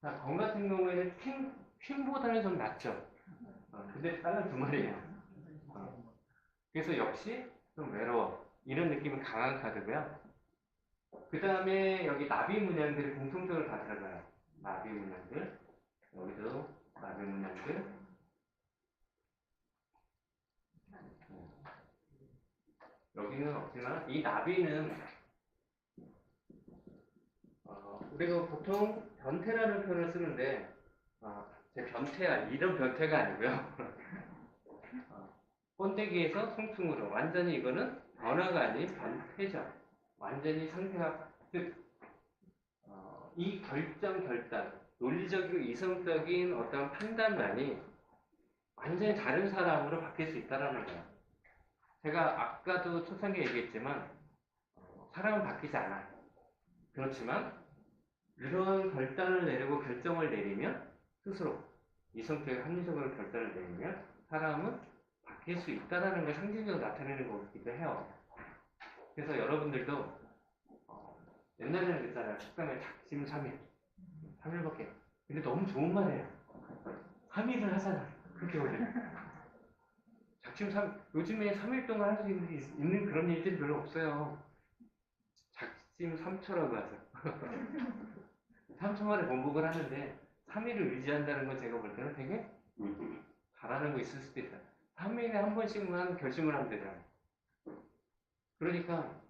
자, 검 같은 경우에는 퀸보다는 좀 낫죠. 근데 다른 두 마리예요. 그래서 역시 좀 외로워. 이런 느낌이 강한 카드고요. 그 다음에 여기 나비 문양들이 공통적으로 다 들어가요. 나비 문양들. 여기도 나비 문양들. 여기는 없지만 이 나비는 우리가 보통 변태라는 표현을 쓰는데 제 변태야 이런 변태가 아니고요. 번데기에서 송충으로 완전히 이거는 변화가 아닌 변태죠. 완전히 상태가 이 결단 논리적이고 이성적인 어떤 판단만이 완전히 다른 사람으로 바뀔 수 있다는 거예요. 제가 아까도 초창기에 얘기했지만 사람은 바뀌지 않아요. 그렇지만 이런 결단을 내리고 결정을 내리면 스스로 이성적인 합리적으로 결단을 내리면 사람은 바뀔 수 있다는 걸 상징적으로 나타내는 거기도 해요. 그래서 여러분들도 옛날에는 그랬잖아요. 식당에 작심 3일 3일밖에 근데 너무 좋은 말이에요. 3일을 하잖아. 그렇게 원래 작심 3 요즘에 3일 동안 할 수 있는 그런 일들이 별로 없어요. 작심 3초라고 하죠. 3초 만에 번복을 하는데 3일을 유지한다는 건 제가 볼 때는 되게 잘하는 거 있을 수도 있어요. 3일에 한 번씩만 결심을 하면 되잖아요. 그러니까